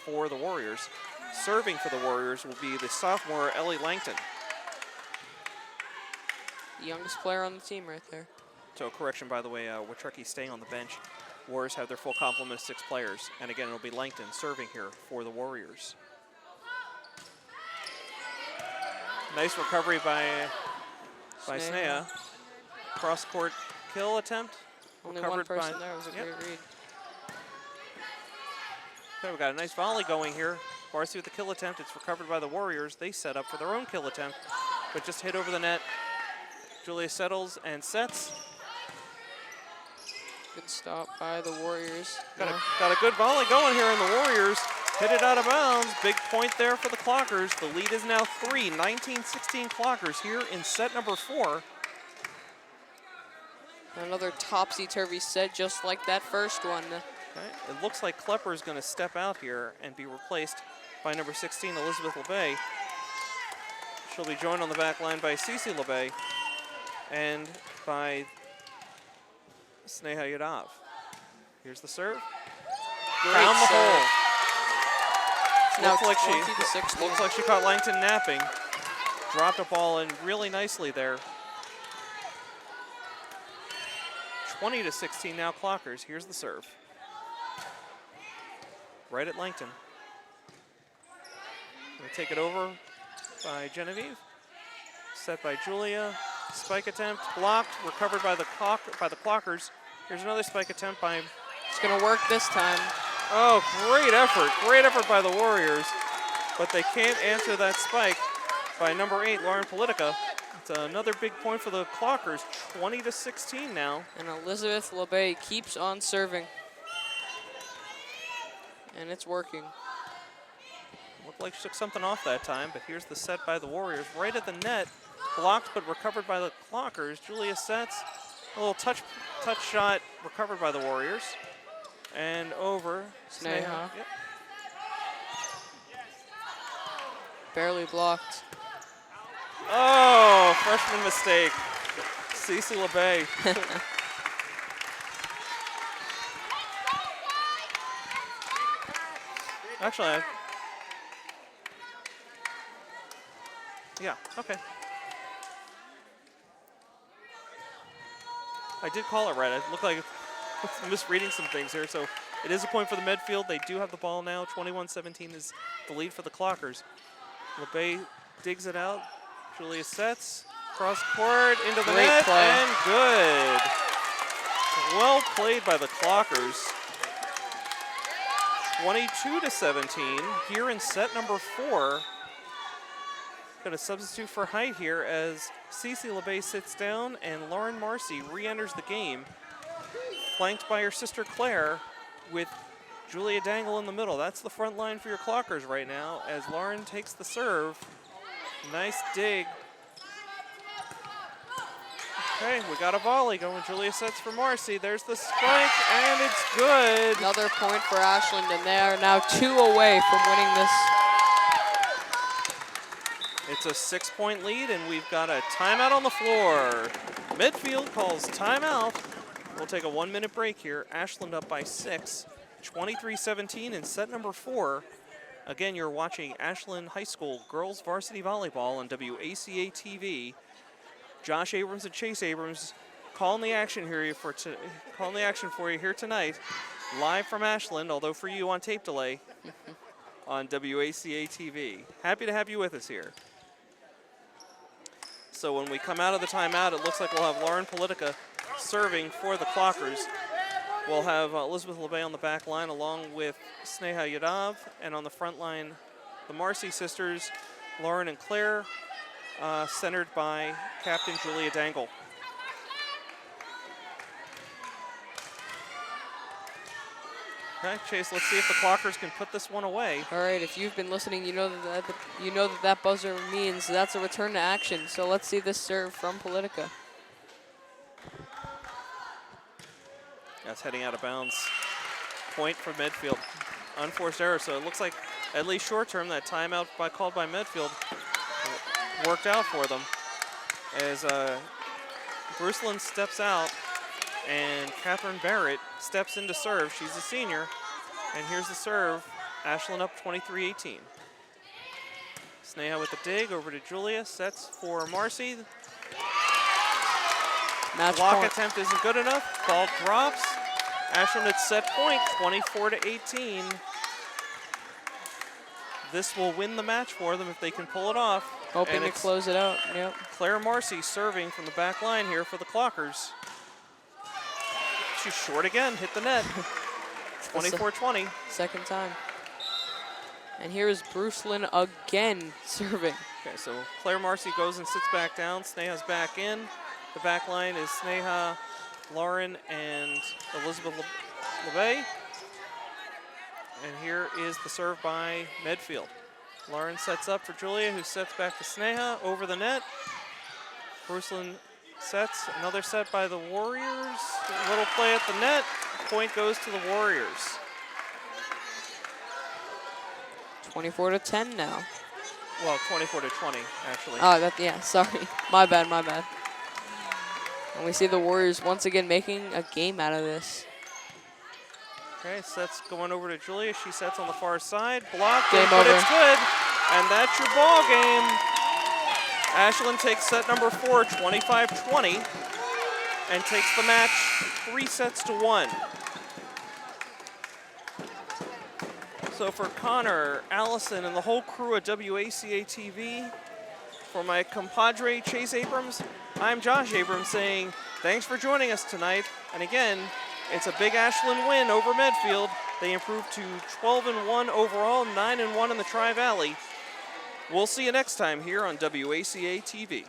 for the Warriors. Serving for the Warriors will be the sophomore Ellie Langton. The youngest player on the team right there. So correction, by the way, Watricki staying on the bench. Warriors have their full complement of 6 players. And again, it'll be Langton serving here for the Warriors. Nice recovery by Snea. Cross-court kill attempt. Only one person there. Was a great read. Okay, we got a nice volley going here. Varsity with the kill attempt. It's recovered by the Warriors. They set up for their own kill attempt, but just hit over the net. Julia settles and sets. Good stop by the Warriors. Got a good volley going here, and the Warriors hit it out of bounds. Big point there for the Clockers. The lead is now 3, 19-16 Clockers here in set number 4. Another topsy-turvy set just like that first one. Okay. It looks like Klepper is going to step out here and be replaced by number 16, Elizabeth LeBay. She'll be joined on the back line by Cece LeBay and by Sneha Yadav. Here's the serve. Found the hole. Looks like she caught Langton napping. Dropped a ball in really nicely there. 20-16 now Clockers. Here's the serve. Right at Langton. Gonna take it over by Genevieve. Set by Julia. Spike attempt blocked, recovered by the Clockers. Here's another spike attempt by. It's gonna work this time. Oh, great effort by the Warriors, but they can't answer that spike by number 8, Lauren Politica. It's another big point for the Clockers, 20-16 now. And Elizabeth LeBay keeps on serving. And it's working. Looked like she took something off that time, but here's the set by the Warriors. Right at the net, blocked but recovered by the Clockers. Julia sets, a little touch shot recovered by the Warriors. And over, Sneha. Yep. Barely blocked. Oh, freshman mistake. Cece LeBay. Actually, yeah, okay. I did call it right. It looked like I'm misreading some things here. So it is a point for the Medfield. They do have the ball now. 21-17 is the lead for the Clockers. LeBay digs it out. Julia sets. Cross court into the net. Play. And good. Well played by the Clockers. 22-17 here in set number 4. Going to substitute for height here as Cece LeBay sits down and Lauren Marcy re-enters the game, flanked by her sister Claire with Julia Dangle in the middle. That's the front line for your Clockers right now as Lauren takes the serve. Nice dig. Okay, we got a volley going. Julia sets for Marcy. There's the spike, and it's good. Another point for Ashland, and they are now 2 away from winning this. It's a 6-point lead, and we've got a timeout on the floor. Medfield calls timeout. We'll take a 1-minute break here. Ashland up by 6, 23-17 in set number 4. Again, you're watching Ashland High School Girls Varsity Volleyball on WACA-TV. Josh Abrams and Chase Abrams calling the action here for you here tonight, live from Ashland, although for you on tape delay on WACA-TV. Happy to have you with us here. So when we come out of the timeout, it looks like we'll have Lauren Politica serving for the Clockers. We'll have Elizabeth LeBay on the back line along with Sneha Yadav, and on the front line, the Marcy sisters, Lauren and Claire, centered by Captain Julia Dangle. Okay, Chase, let's see if the Clockers can put this one away. All right, if you've been listening, you know that buzzer means that's a return to action. So let's see this serve from Politica. That's heading out of bounds. Point for Medfield. Unforced error, so it looks like, at least short term, that timeout called by Medfield worked out for them. As Bruceland steps out and Catherine Barrett steps in to serve. She's a senior. And here's the serve. Ashland up 23-18. Sneha with the dig over to Julia. Sets for Marcy. Match Block point. Attempt isn't good enough. Ball drops. Ashland at set point, 24-18. This will win the match for them if they can pull it off. Hoping to close it out. Yep. Claire Marcy serving from the back line here for the Clockers. she's short again. Hit the net. 24-20. Second time. And here is Brucelyn again serving. Okay, so Claire Marcy goes and sits back down. Sneha's back in. The back line is Sneha, Lauren, and Elizabeth LeBay. And here is the serve by Medfield. Lauren sets up for Julia, who sets back to Sneha over the net. Brucelyn sets, another set by the Warriors. A little play at the net. Point goes to the Warriors. 24-10 now. Well, 24-20, actually. Oh, yeah, sorry. My bad. And we see the Warriors once again making a game out of this. Okay, sets going over to Julia. She sets on the far side. Blocked, Game but over. it's good. And that's your ball game. Ashland takes set number 4, 25-20, and takes the match 3-1. So for Connor, Allison, and the whole crew at WACA-TV, for my compadre Chase Abrams, I'm Josh Abrams saying thanks for joining us tonight. And again, it's a big Ashland win over Medfield. They improved to 12-1 overall, 9-1 in the Tri-Valley. We'll see you next time here on WACA-TV.